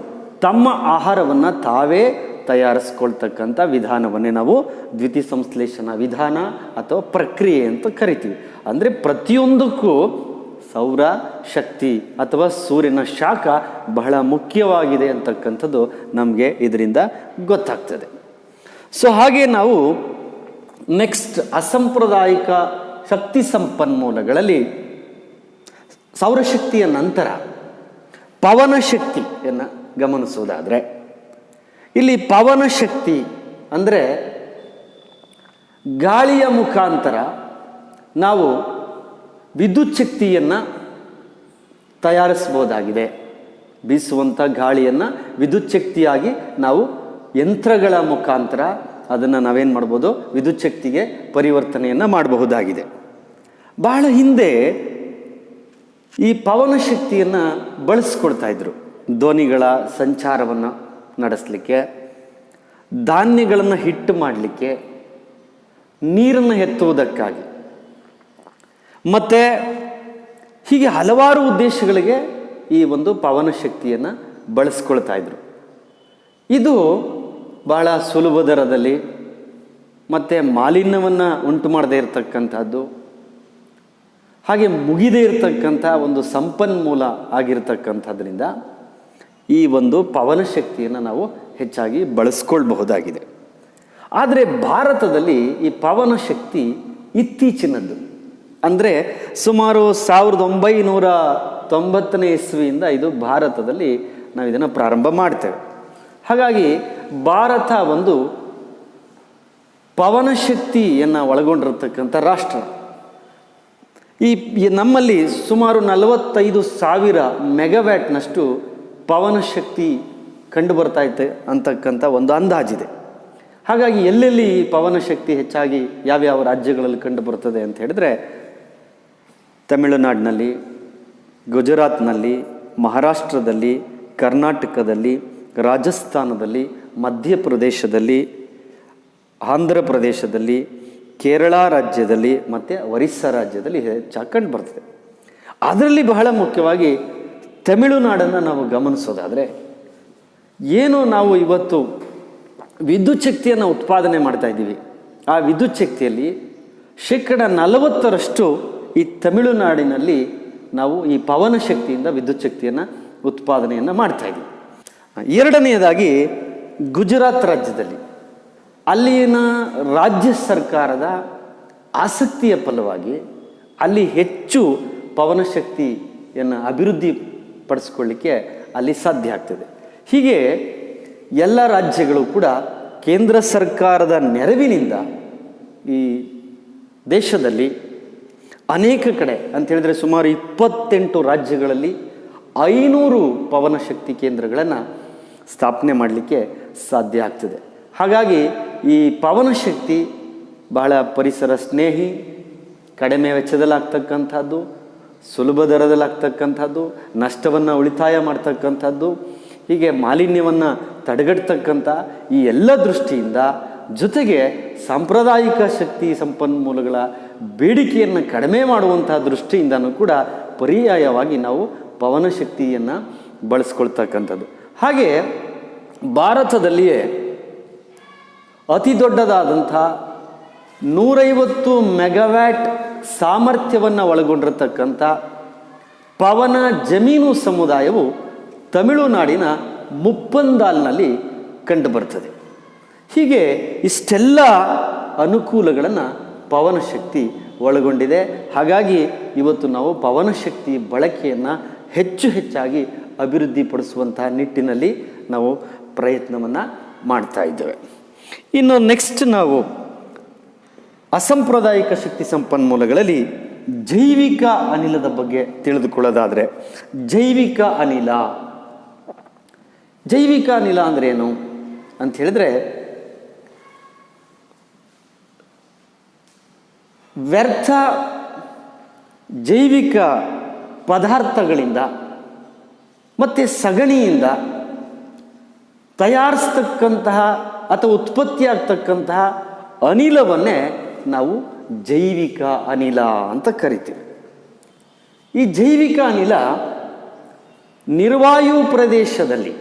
Speaker 1: ತಮ್ಮ ಆಹಾರವನ್ನು ತಾವೇ ತಯಾರಿಸ್ಕೊಳ್ತಕ್ಕಂಥ ವಿಧಾನವನ್ನೇ ನಾವು ದ್ವಿತೀಯ ಸಂಶ್ಲೇಷಣ ವಿಧಾನ ಅಥವಾ ಪ್ರಕ್ರಿಯೆ ಅಂತ ಕರಿತೀವಿ. ಅಂದರೆ ಪ್ರತಿಯೊಂದಕ್ಕೂ ಸೌರ ಶಕ್ತಿ ಅಥವಾ ಸೂರ್ಯನ ಶಾಖ ಬಹಳ ಮುಖ್ಯವಾಗಿದೆ ಅಂತಕ್ಕಂಥದ್ದು ನಮಗೆ ಇದರಿಂದ ಗೊತ್ತಾಗ್ತದೆ. ಸೊ ಹಾಗೆ ನಾವು ನೆಕ್ಸ್ಟ್ ಅಸಾಂಪ್ರದಾಯಿಕ ಶಕ್ತಿ ಸಂಪನ್ಮೂಲಗಳಲ್ಲಿ ಸೌರಶಕ್ತಿಯ ನಂತರ ಪವನ ಶಕ್ತಿಯನ್ನು ಗಮನಿಸುವುದಾದರೆ, ಇಲ್ಲಿ ಪವನ ಶಕ್ತಿ ಅಂದರೆ ಗಾಳಿಯ ಮುಖಾಂತರ ನಾವು ವಿದ್ಯುತ್ ಶಕ್ತಿಯನ್ನು ತಯಾರಿಸ್ಬೋದಾಗಿದೆ. ಬೀಸುವಂಥ ಗಾಳಿಯನ್ನು ವಿದ್ಯುತ್ ಶಕ್ತಿಯಾಗಿ ನಾವು ಯಂತ್ರಗಳ ಮುಖಾಂತರ ಅದನ್ನು ನಾವೇನು ಮಾಡ್ಬೋದು, ವಿದ್ಯುತ್ ಶಕ್ತಿಗೆ ಪರಿವರ್ತನೆಯನ್ನು ಮಾಡಬಹುದಾಗಿದೆ. ಬಹಳ ಹಿಂದೆ ಈ ಪವನ ಶಕ್ತಿಯನ್ನು ಬಳಸ್ಕೊಳ್ತಾ ಇದ್ರು. ದೋಣಿಗಳ ಸಂಚಾರವನ್ನು ನಡೆಸಲಿಕ್ಕೆ, ಧಾನ್ಯಗಳನ್ನು ಹಿಟ್ಟು ಮಾಡಲಿಕ್ಕೆ, ನೀರನ್ನು ಎತ್ತುವುದಕ್ಕಾಗಿ, ಮತ್ತು ಹೀಗೆ ಹಲವಾರು ಉದ್ದೇಶಗಳಿಗೆ ಈ ಒಂದು ಪವನ ಶಕ್ತಿಯನ್ನು ಬಳಸ್ಕೊಳ್ತಾ ಇದ್ರು. ಇದು ಬಹಳ ಸುಲಭ ದರದಲ್ಲಿ ಮತ್ತು ಮಾಲಿನ್ಯವನ್ನು ಉಂಟು ಮಾಡದೇ ಇರತಕ್ಕಂಥದ್ದು, ಹಾಗೆ ಮುಗಿದೇ ಇರತಕ್ಕಂಥ ಒಂದು ಸಂಪನ್ಮೂಲ ಆಗಿರತಕ್ಕಂಥದ್ರಿಂದ ಈ ಒಂದು ಪವನ ಶಕ್ತಿಯನ್ನು ನಾವು ಹೆಚ್ಚಾಗಿ ಬಳಸ್ಕೊಳ್ಬಹುದಾಗಿದೆ. ಆದರೆ ಭಾರತದಲ್ಲಿ ಈ ಪವನ ಶಕ್ತಿ ಇತ್ತೀಚಿನದ್ದು. ಅಂದರೆ ಸುಮಾರು 1990ನೇ ಇಸ್ವಿಯಿಂದ ಇದು ಭಾರತದಲ್ಲಿ ನಾವು ಇದನ್ನು ಪ್ರಾರಂಭ ಮಾಡ್ತೇವೆ. ಹಾಗಾಗಿ ಭಾರತ ಒಂದು ಪವನ ಶಕ್ತಿಯನ್ನು ಒಳಗೊಂಡಿರತಕ್ಕಂಥ ರಾಷ್ಟ್ರ. ಈ ನಮ್ಮಲ್ಲಿ ಸುಮಾರು 45,000 ಮೆಗಾವ್ಯಾಟ್ನಷ್ಟು ಪವನ ಶಕ್ತಿ ಕಂಡು ಬರ್ತೈತೆ ಅಂತಕ್ಕಂಥ ಒಂದು ಅಂದಾಜಿದೆ. ಹಾಗಾಗಿ ಎಲ್ಲೆಲ್ಲಿ ಈ ಪವನ ಶಕ್ತಿ ಹೆಚ್ಚಾಗಿ ಯಾವ್ಯಾವ ರಾಜ್ಯಗಳಲ್ಲಿ ಕಂಡು ಬರ್ತದೆ ಅಂತ ಹೇಳಿದ್ರೆ, ತಮಿಳುನಾಡಿನಲ್ಲಿ, ಗುಜರಾತ್ನಲ್ಲಿ, ಮಹಾರಾಷ್ಟ್ರದಲ್ಲಿ, ಕರ್ನಾಟಕದಲ್ಲಿ, ರಾಜಸ್ಥಾನದಲ್ಲಿ, ಮಧ್ಯಪ್ರದೇಶದಲ್ಲಿ, ಆಂಧ್ರ ಪ್ರದೇಶದಲ್ಲಿ, ಕೇರಳ ರಾಜ್ಯದಲ್ಲಿ ಮತ್ತು ಒರಿಸ್ಸಾ ರಾಜ್ಯದಲ್ಲಿ ಹೆಚ್ಚಾಗಿ ಕಂಡು ಬರ್ತದೆ. ಅದರಲ್ಲಿ ಬಹಳ ಮುಖ್ಯವಾಗಿ ತಮಿಳುನಾಡನ್ನು ನಾವು ಗಮನಿಸೋದಾದರೆ, ಏನು ನಾವು ಇವತ್ತು ವಿದ್ಯುತ್ ಶಕ್ತಿಯನ್ನು ಉತ್ಪಾದನೆ ಮಾಡ್ತಾ ಇದ್ದೀವಿ, ಆ ವಿದ್ಯುತ್ ಶಕ್ತಿಯಲ್ಲಿ 40% ಈ ತಮಿಳುನಾಡಿನಲ್ಲಿ ನಾವು ಈ ಪವನ ಶಕ್ತಿಯಿಂದ ವಿದ್ಯುತ್ ಶಕ್ತಿಯನ್ನು ಉತ್ಪಾದನೆಯನ್ನು ಮಾಡ್ತಾ ಇದ್ದೀವಿ. ಎರಡನೆಯದಾಗಿ ಗುಜರಾತ್ ರಾಜ್ಯದಲ್ಲಿ, ಅಲ್ಲಿನ ರಾಜ್ಯ ಸರ್ಕಾರದ ಆಸಕ್ತಿಯ ಫಲವಾಗಿ ಅಲ್ಲಿ ಹೆಚ್ಚು ಪವನ ಶಕ್ತಿಯನ್ನು ಅಭಿವೃದ್ಧಿ ಪಡಿಸ್ಕೊಳ್ಳಿಕ್ಕೆ ಅಲ್ಲಿ ಸಾಧ್ಯ ಆಗ್ತದೆ. ಹೀಗೆ ಎಲ್ಲ ರಾಜ್ಯಗಳು ಕೂಡ ಕೇಂದ್ರ ಸರ್ಕಾರದ ನೆರವಿನಿಂದ ಈ ದೇಶದಲ್ಲಿ ಅನೇಕ ಕಡೆ ಅಂತ ಹೇಳಿದರೆ ಸುಮಾರು 28 ರಾಜ್ಯಗಳಲ್ಲಿ 500 ಪವನ ಶಕ್ತಿ ಕೇಂದ್ರಗಳನ್ನು ಸ್ಥಾಪನೆ ಮಾಡಲಿಕ್ಕೆ ಸಾಧ್ಯ ಆಗ್ತದೆ. ಹಾಗಾಗಿ ಈ ಪವನ ಶಕ್ತಿ ಬಹಳ ಪರಿಸರ ಸ್ನೇಹಿ, ಕಡಿಮೆ ವೆಚ್ಚದಲ್ಲಾಗ್ತಕ್ಕಂಥದ್ದು, ಸುಲಭ ದರದಲ್ಲಾಗ್ತಕ್ಕಂಥದ್ದು, ನಷ್ಟವನ್ನು ಉಳಿತಾಯ ಮಾಡ್ತಕ್ಕಂಥದ್ದು, ಹೀಗೆ ಮಾಲಿನ್ಯವನ್ನು ತಡೆಗಟ್ಟತಕ್ಕಂಥ ಈ ಎಲ್ಲ ದೃಷ್ಟಿಯಿಂದ, ಜೊತೆಗೆ ಸಾಂಪ್ರದಾಯಿಕ ಶಕ್ತಿ ಸಂಪನ್ಮೂಲಗಳ ಬೇಡಿಕೆಯನ್ನು ಕಡಿಮೆ ಮಾಡುವಂಥ ದೃಷ್ಟಿಯಿಂದನೂ ಕೂಡ ಪರ್ಯಾಯವಾಗಿ ನಾವು ಪವನ ಶಕ್ತಿಯನ್ನು ಬಳಸ್ಕೊಳ್ತಕ್ಕಂಥದ್ದು. ಹಾಗೆ ಭಾರತದಲ್ಲಿಯೇ ಅತಿ ದೊಡ್ಡದಾದಂಥ 150 ಮೆಗಾವ್ಯಾಟ್ ಸಾಮರ್ಥ್ಯವನ್ನು ಒಳಗೊಂಡಿರತಕ್ಕಂಥ ಪವನ ಜಮೀನು ಸಮುದಾಯವು ತಮಿಳುನಾಡಿನ ಮುಪ್ಪಂದಾಲ್ನಲ್ಲಿ ಕಂಡುಬರ್ತದೆ. ಹೀಗೆ ಇಷ್ಟೆಲ್ಲ ಅನುಕೂಲಗಳನ್ನು ಪವನ ಶಕ್ತಿ ಒಳಗೊಂಡಿದೆ. ಹಾಗಾಗಿ ಇವತ್ತು ನಾವು ಪವನ ಶಕ್ತಿ ಬಳಕೆಯನ್ನು ಹೆಚ್ಚಾಗಿ ಅಭಿವೃದ್ಧಿಪಡಿಸುವಂತಹ ನಿಟ್ಟಿನಲ್ಲಿ ನಾವು ಪ್ರಯತ್ನವನ್ನು ಮಾಡ್ತಾ ಇದ್ದೇವೆ. ಇನ್ನು ನೆಕ್ಸ್ಟ್ ನಾವು ಅಸಾಂಪ್ರದಾಯಿಕ ಶಕ್ತಿ ಸಂಪನ್ಮೂಲಗಳಲ್ಲಿ ಜೈವಿಕ ಅನಿಲದ ಬಗ್ಗೆ ತಿಳಿದುಕೊಳ್ಳೋದಾದರೆ, ಜೈವಿಕ ಅನಿಲ ಅಂದರೆ ಏನು ಅಂತ ಹೇಳಿದ್ರೆ, ವ್ಯರ್ಥ ಜೈವಿಕ ಪದಾರ್ಥಗಳಿಂದ ಮತ್ತು ಸಗಣಿಯಿಂದ ತಯಾರಿಸ್ತಕ್ಕಂತಹ ಅಥವಾ ಉತ್ಪತ್ತಿಯಾಗ್ತಕ್ಕಂತಹ ಅನಿಲವನ್ನೇ ನಾವು ಜೈವಿಕ ಅನಿಲ ಅಂತ ಕರಿತೀವಿ. ಈ ಜೈವಿಕ ಅನಿಲ ನಿರ್ವಾಯು ಪ್ರದೇಶದಲ್ಲಿ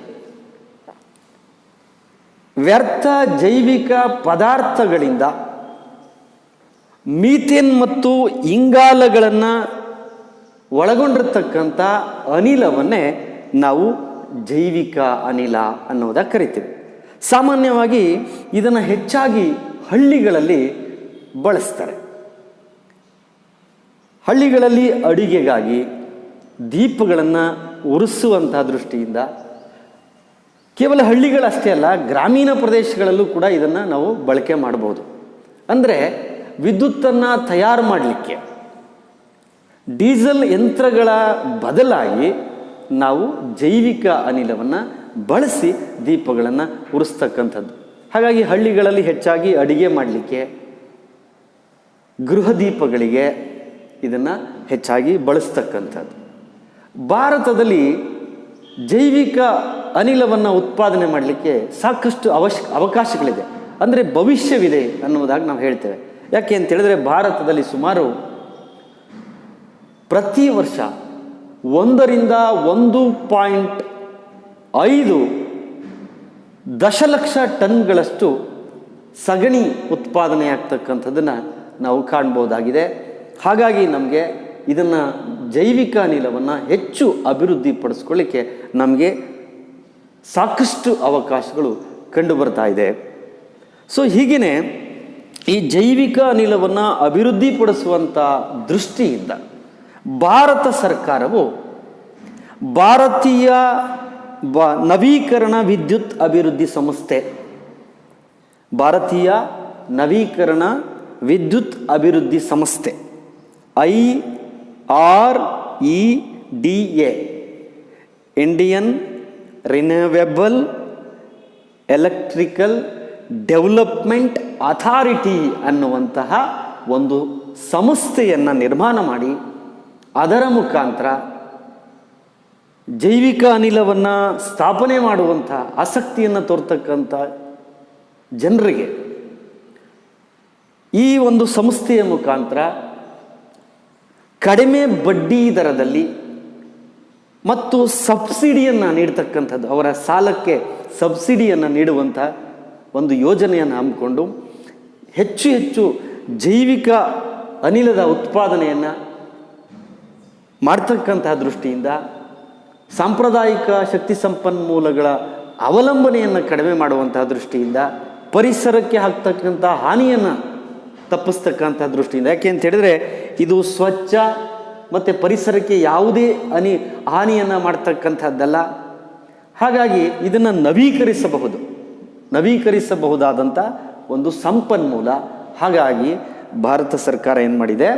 Speaker 1: ವ್ಯರ್ಥ ಜೈವಿಕ ಪದಾರ್ಥಗಳಿಂದ ಮೀಥೇನ್ ಮತ್ತು ಇಂಗಾಲಗಳನ್ನು ಒಳಗೊಂಡಿರ್ತಕ್ಕಂಥ ಅನಿಲವನ್ನೇ ನಾವು ಜೈವಿಕ ಅನಿಲ ಅನ್ನೋದಾಗಿ ಕರಿತೀವಿ. ಸಾಮಾನ್ಯವಾಗಿ ಇದನ್ನು ಹೆಚ್ಚಾಗಿ ಹಳ್ಳಿಗಳಲ್ಲಿ ಬಳಸ್ತಾರೆ. ಹಳ್ಳಿಗಳಲ್ಲಿ ಅಡಿಗೆಗಾಗಿ ದೀಪಗಳನ್ನು ಉರಿಸುವಂತಹ ದೃಷ್ಟಿಯಿಂದ, ಕೇವಲ ಹಳ್ಳಿಗಳಷ್ಟೇ ಅಲ್ಲ, ಗ್ರಾಮೀಣ ಪ್ರದೇಶಗಳಲ್ಲೂ ಕೂಡ ಇದನ್ನು ನಾವು ಬಳಕೆ ಮಾಡ್ಬೋದು. ಅಂದರೆ ವಿದ್ಯುತ್ತನ್ನು ತಯಾರು ಮಾಡಲಿಕ್ಕೆ ಡೀಸೆಲ್ ಯಂತ್ರಗಳ ಬದಲಾಗಿ ನಾವು ಜೈವಿಕ ಅನಿಲವನ್ನು ಬಳಸಿ ದೀಪಗಳನ್ನು ಉರಿಸ್ತಕ್ಕಂಥದ್ದು. ಹಾಗಾಗಿ ಹಳ್ಳಿಗಳಲ್ಲಿ ಹೆಚ್ಚಾಗಿ ಅಡಿಗೆ ಮಾಡಲಿಕ್ಕೆ, ಗೃಹ ದೀಪಗಳಿಗೆ ಇದನ್ನು ಹೆಚ್ಚಾಗಿ ಬಳಸ್ತಕ್ಕಂಥದ್ದು. ಭಾರತದಲ್ಲಿ ಜೈವಿಕ ಅನಿಲವನ್ನು ಉತ್ಪಾದನೆ ಮಾಡಲಿಕ್ಕೆ ಸಾಕಷ್ಟು ಅವಕಾಶಗಳಿದೆ, ಅಂದರೆ ಭವಿಷ್ಯವಿದೆ ಅನ್ನೋದಾಗಿ ನಾವು ಹೇಳ್ತೇವೆ. ಯಾಕೆ ಅಂತ ಹೇಳಿದ್ರೆ, ಭಾರತದಲ್ಲಿ ಸುಮಾರು ಪ್ರತಿ ವರ್ಷ 1 ರಿಂದ 1.5 ದಶಲಕ್ಷ ಟನ್ಗಳಷ್ಟು ಸಗಣಿ ಉತ್ಪಾದನೆ ಆಗ್ತಕ್ಕಂಥದ್ದನ್ನು ನಾವು ಕಾಣ್ಬೋದಾಗಿದೆ. ಹಾಗಾಗಿ ನಮಗೆ ಇದನ್ನು ಜೈವಿಕ ಅನಿಲವನ್ನು ಹೆಚ್ಚು ಅಭಿವೃದ್ಧಿಪಡಿಸ್ಕೊಳ್ಳಿಕ್ಕೆ ನಮಗೆ ಸಾಕಷ್ಟು ಅವಕಾಶಗಳು ಕಂಡುಬರ್ತಾ ಇದೆ. ಸೊ ಹೀಗೆಯೇ ಈ ಜೈವಿಕ ಅನಿಲವನ್ನು ಅಭಿವೃದ್ಧಿಪಡಿಸುವಂಥ ದೃಷ್ಟಿಯಿಂದ ಭಾರತ ಸರ್ಕಾರವು ಭಾರತೀಯ ನವೀಕರಣ ವಿದ್ಯುತ್ ಅಭಿವೃದ್ಧಿ ಸಂಸ್ಥೆ, ಭಾರತೀಯ ನವೀಕರಣ ವಿದ್ಯುತ್ ಅಭಿವೃದ್ಧಿ ಸಂಸ್ಥೆ IREDA, Indian renewable electrical development authority ಅನ್ನುವಂತಹ ಒಂದು ಸಂಸ್ಥೆಯನ್ನು ನಿರ್ಮಾಣ ಮಾಡಿ, ಅದರ ಮುಖಾಂತರ ಜೈವಿಕ ಅನಿಲವನ್ನು ಸ್ಥಾಪನೆ ಮಾಡುವಂಥ ಆಸಕ್ತಿಯನ್ನು ತೋರ್ತಕ್ಕಂಥ ಜನರಿಗೆ ಈ ಒಂದು ಸಂಸ್ಥೆಯ ಮುಖಾಂತರ ಕಡಿಮೆ ಬಡ್ಡಿ ದರದಲ್ಲಿ ಮತ್ತು ಸಬ್ಸಿಡಿಯನ್ನು ನೀಡ್ತಕ್ಕಂಥದ್ದು, ಅವರ ಸಾಲಕ್ಕೆ ಸಬ್ಸಿಡಿಯನ್ನು ನೀಡುವಂಥ ಒಂದು ಯೋಜನೆಯನ್ನು ಹಮ್ಮಿಕೊಂಡು ಹೆಚ್ಚು ಜೈವಿಕ ಅನಿಲದ ಉತ್ಪಾದನೆಯನ್ನು ಮಾಡ್ತಕ್ಕಂತಹ ದೃಷ್ಟಿಯಿಂದ ಸಾಂಪ್ರದಾಯಿಕ ಶಕ್ತಿ ಸಂಪನ್ಮೂಲಗಳ ಅವಲಂಬನೆಯನ್ನು ಕಡಿಮೆ ಮಾಡುವಂತಹ ದೃಷ್ಟಿಯಿಂದ ಪರಿಸರಕ್ಕೆ ಆಗ್ತಕ್ಕಂಥ ಹಾನಿಯನ್ನು ತಪ್ಪಿಸ್ತಕ್ಕಂಥ ದೃಷ್ಟಿಯಿಂದ, ಯಾಕೆ ಅಂತ ಹೇಳಿದರೆ ಇದು ಸ್ವಚ್ಛ ಮತ್ತು ಪರಿಸರಕ್ಕೆ ಯಾವುದೇ ಹಾನಿಯನ್ನು ಮಾಡ್ತಕ್ಕಂಥದ್ದಲ್ಲ. ಹಾಗಾಗಿ ಇದನ್ನು ನವೀಕರಿಸಬಹುದಾದಂಥ ಒಂದು ಸಂಪನ್ಮೂಲ. ಹಾಗಾಗಿ ಭಾರತ ಸರ್ಕಾರ ಏನು ಮಾಡಿದೆ,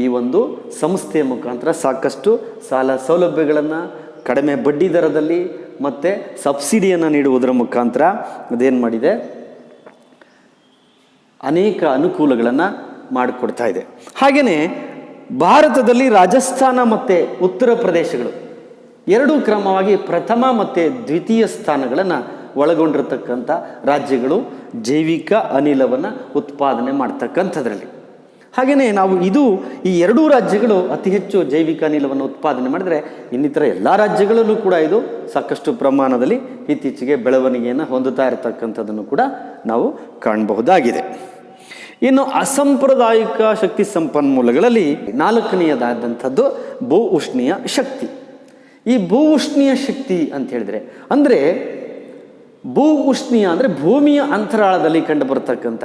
Speaker 1: ಈ ಒಂದು ಸಂಸ್ಥೆಯ ಮುಖಾಂತರ ಸಾಕಷ್ಟು ಸಾಲ ಸೌಲಭ್ಯಗಳನ್ನು ಕಡಿಮೆ ಬಡ್ಡಿ ದರದಲ್ಲಿ ಮತ್ತು ಸಬ್ಸಿಡಿಯನ್ನು ನೀಡುವುದರ ಮುಖಾಂತರ ಅದೇನು ಮಾಡಿದೆ, ಅನೇಕ ಅನುಕೂಲಗಳನ್ನು ಮಾಡಿಕೊಡ್ತಾ ಇದೆ. ಹಾಗೆಯೇ ಭಾರತದಲ್ಲಿ ರಾಜಸ್ಥಾನ ಮತ್ತು ಉತ್ತರ ಪ್ರದೇಶಗಳು ಎರಡೂ ಕ್ರಮವಾಗಿ ಪ್ರಥಮ ಮತ್ತು ದ್ವಿತೀಯ ಸ್ಥಾನಗಳನ್ನು ಒಳಗೊಂಡಿರತಕ್ಕಂಥ ರಾಜ್ಯಗಳು ಜೈವಿಕ ಅನಿಲವನ್ನು ಉತ್ಪಾದನೆ ಮಾಡ್ತಕ್ಕಂಥದ್ರಲ್ಲಿ. ಹಾಗೆಯೇ ನಾವು ಈ ಎರಡೂ ರಾಜ್ಯಗಳು ಅತಿ ಹೆಚ್ಚು ಜೈವಿಕ ಅನಿಲವನ್ನು ಉತ್ಪಾದನೆ ಮಾಡಿದರೆ, ಇನ್ನಿತರ ಎಲ್ಲ ರಾಜ್ಯಗಳಲ್ಲೂ ಕೂಡ ಇದು ಸಾಕಷ್ಟು ಪ್ರಮಾಣದಲ್ಲಿ ಇತ್ತೀಚೆಗೆ ಬೆಳವಣಿಗೆಯನ್ನು ಹೊಂದುತ್ತಾ ಇರತಕ್ಕಂಥದ್ದನ್ನು ಕೂಡ ನಾವು ಕಾಣಬಹುದಾಗಿದೆ. ಇನ್ನು ಅಸಾಂಪ್ರದಾಯಿಕ ಶಕ್ತಿ ಸಂಪನ್ಮೂಲಗಳಲ್ಲಿ ನಾಲ್ಕನೆಯದಾದಂಥದ್ದು ಭೂ ಉಷ್ಣೀಯ ಶಕ್ತಿ. ಈ ಭೂ ಉಷ್ಣೀಯ ಶಕ್ತಿ ಅಂತ ಹೇಳಿದ್ರೆ ಅಂದರೆ ಭೂ ಉಷ್ಣೀಯ ಅಂದರೆ ಭೂಮಿಯ ಅಂತರಾಳದಲ್ಲಿ ಕಂಡು ಬರ್ತಕ್ಕಂಥ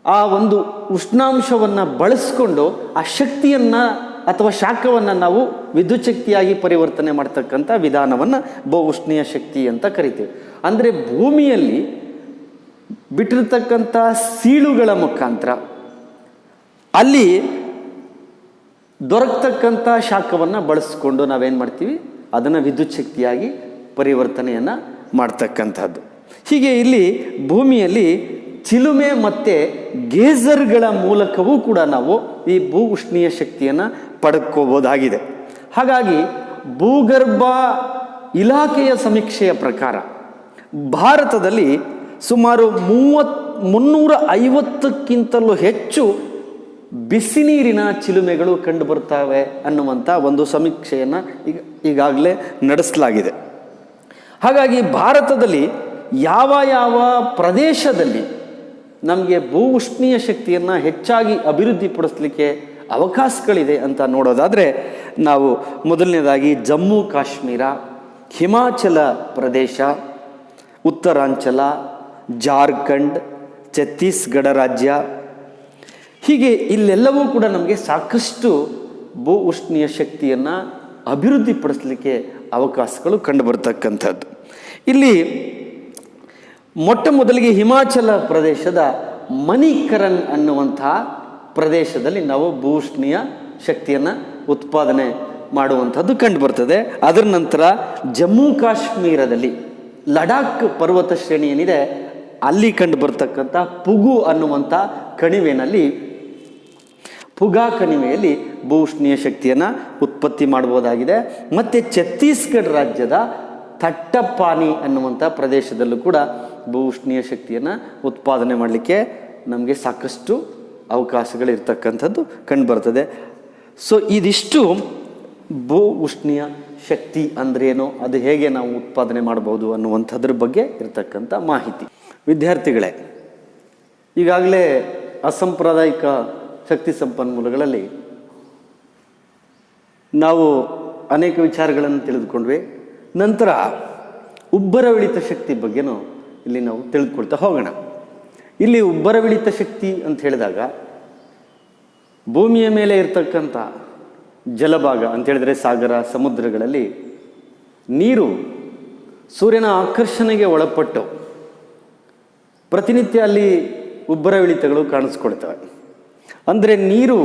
Speaker 1: ಆ ಒಂದು ಉಷ್ಣಾಂಶವನ್ನು ಬಳಸ್ಕೊಂಡು ಆ ಶಕ್ತಿಯನ್ನು ಅಥವಾ ಶಾಖವನ್ನು ನಾವು ವಿದ್ಯುತ್ ಶಕ್ತಿಯಾಗಿ ಪರಿವರ್ತನೆ ಮಾಡ್ತಕ್ಕಂಥ ವಿಧಾನವನ್ನು ಭೂ ಉಷ್ಣೀಯ ಶಕ್ತಿ ಅಂತ ಕರಿತೀವಿ. ಅಂದರೆ ಭೂಮಿಯಲ್ಲಿ ಬಿಟ್ಟಿರ್ತಕ್ಕಂಥ ಸೀಳುಗಳ ಮುಖಾಂತರ ಅಲ್ಲಿ ದೊರಕತಕ್ಕಂಥ ಶಾಖವನ್ನು ಬಳಸ್ಕೊಂಡು ನಾವೇನು ಮಾಡ್ತೀವಿ, ಅದನ್ನು ವಿದ್ಯುತ್ ಶಕ್ತಿಯಾಗಿ ಪರಿವರ್ತನೆಯನ್ನು ಮಾಡ್ತಕ್ಕಂಥದ್ದು. ಹೀಗೆ ಇಲ್ಲಿ ಭೂಮಿಯಲ್ಲಿ ಚಿಲುಮೆ ಮತ್ತು ಗೇಜರ್ಗಳ ಮೂಲಕವೂ ಕೂಡ ನಾವು ಈ ಭೂ ಉಷ್ಣೀಯ ಶಕ್ತಿಯನ್ನು ಪಡ್ಕೋಬೋದಾಗಿದೆ. ಹಾಗಾಗಿ ಭೂಗರ್ಭ ಇಲಾಖೆಯ ಸಮೀಕ್ಷೆಯ ಪ್ರಕಾರ ಭಾರತದಲ್ಲಿ ಸುಮಾರು 350ಕ್ಕಿಂತಲೂ ಹೆಚ್ಚು ಬಿಸಿ ನೀರಿನ ಚಿಲುಮೆಗಳು ಕಂಡು ಬರ್ತವೆ ಅನ್ನುವಂಥ ಒಂದು ಸಮೀಕ್ಷೆಯನ್ನು ಈಗಾಗಲೇ ನಡೆಸಲಾಗಿದೆ. ಹಾಗಾಗಿ ಭಾರತದಲ್ಲಿ ಯಾವ ಯಾವ ಪ್ರದೇಶದಲ್ಲಿ ನಮಗೆ ಭೂ ಉಷ್ಣೀಯ ಶಕ್ತಿಯನ್ನು ಹೆಚ್ಚಾಗಿ ಅಭಿವೃದ್ಧಿಪಡಿಸಲಿಕ್ಕೆ ಅವಕಾಶಗಳಿದೆ ಅಂತ ನೋಡೋದಾದರೆ ನಾವು ಮೊದಲನೇದಾಗಿ ಜಮ್ಮು ಕಾಶ್ಮೀರ, ಹಿಮಾಚಲ ಪ್ರದೇಶ, ಉತ್ತರಾಂಚಲ, ಜಾರ್ಖಂಡ್, ಛತ್ತೀಸ್ಗಢ ರಾಜ್ಯ, ಹೀಗೆ ಇಲ್ಲೆಲ್ಲವೂ ಕೂಡ ನಮಗೆ ಸಾಕಷ್ಟು ಭೂ ಉಷ್ಣೀಯ ಶಕ್ತಿಯನ್ನು ಅಭಿವೃದ್ಧಿಪಡಿಸಲಿಕ್ಕೆ ಅವಕಾಶಗಳು ಕಂಡುಬರ್ತಕ್ಕಂಥದ್ದು. ಇಲ್ಲಿ ಮೊಟ್ಟ ಮೊದಲಿಗೆ ಹಿಮಾಚಲ ಪ್ರದೇಶದ ಮಣಿಕರನ್ ಅನ್ನುವಂಥ ಪ್ರದೇಶದಲ್ಲಿ ನಾವು ಭೂ ಉಷ್ಣೀಯ ಶಕ್ತಿಯನ್ನು ಉತ್ಪಾದನೆ ಮಾಡುವಂಥದ್ದು ಕಂಡುಬರ್ತದೆ. ಅದರ ನಂತರ ಜಮ್ಮು ಕಾಶ್ಮೀರದಲ್ಲಿ ಲಡಾಖ್ ಪರ್ವತ ಶ್ರೇಣಿ ಏನಿದೆ ಅಲ್ಲಿ ಕಂಡು ಬರ್ತಕ್ಕಂಥ ಪುಗು ಅನ್ನುವಂಥ ಕಣಿವೆಯಲ್ಲಿ ಪುಗಾ ಕಣಿವೆಯಲ್ಲಿ ಭೂ ಉಷ್ಣೀಯ ಶಕ್ತಿಯನ್ನು ಉತ್ಪತ್ತಿ ಮಾಡ್ಬೋದಾಗಿದೆ. ಮತ್ತು ಛತ್ತೀಸ್ಗಢ ರಾಜ್ಯದ ತಟ್ಟಪಾನಿ ಅನ್ನುವಂಥ ಪ್ರದೇಶದಲ್ಲೂ ಕೂಡ ಭೂ ಉಷ್ಣೀಯ ಶಕ್ತಿಯನ್ನು ಉತ್ಪಾದನೆ ಮಾಡಲಿಕ್ಕೆ ನಮಗೆ ಸಾಕಷ್ಟು ಅವಕಾಶಗಳಿರ್ತಕ್ಕಂಥದ್ದು ಕಂಡುಬರ್ತದೆ. ಸೊ ಇದಿಷ್ಟು ಭೂ ಉಷ್ಣೀಯ ಶಕ್ತಿ ಅಂದ್ರೇನು, ಅದು ಹೇಗೆ ನಾವು ಉತ್ಪಾದನೆ ಮಾಡ್ಬೋದು ಅನ್ನುವಂಥದ್ರ ಬಗ್ಗೆ ಇರತಕ್ಕಂಥ ಮಾಹಿತಿ. ವಿದ್ಯಾರ್ಥಿಗಳೇ, ಈಗಾಗಲೇ ಅಸಾಂಪ್ರದಾಯಿಕ ಶಕ್ತಿ ಸಂಪನ್ಮೂಲಗಳಲ್ಲಿ ನಾವು ಅನೇಕ ವಿಚಾರಗಳನ್ನು ತಿಳಿದುಕೊಂಡ್ವಿ. ನಂತರ ಉಬ್ಬರವಿಳಿತ ಶಕ್ತಿ ಬಗ್ಗೆನೂ ಇಲ್ಲಿ ನಾವು ತಿಳಿದುಕೊಳ್ತಾ ಹೋಗೋಣ. ಇಲ್ಲಿ ಉಬ್ಬರವಿಳಿತ ಶಕ್ತಿ ಅಂತ ಹೇಳಿದಾಗ ಭೂಮಿಯ ಮೇಲೆ ಇರ್ತಕ್ಕಂಥ ಜಲಭಾಗ ಅಂತ ಹೇಳಿದರೆ ಸಾಗರ, ಸಮುದ್ರಗಳಲ್ಲಿ ನೀರು ಸೂರ್ಯನ ಆಕರ್ಷಣೆಗೆ ಒಳಪಟ್ಟು ಪ್ರತಿನಿತ್ಯ ಅಲ್ಲಿ ಉಬ್ಬರವಿಳಿತಗಳು ಕಾಣಿಸ್ಕೊಳ್ತವೆ. ಅಂದರೆ ನೀವು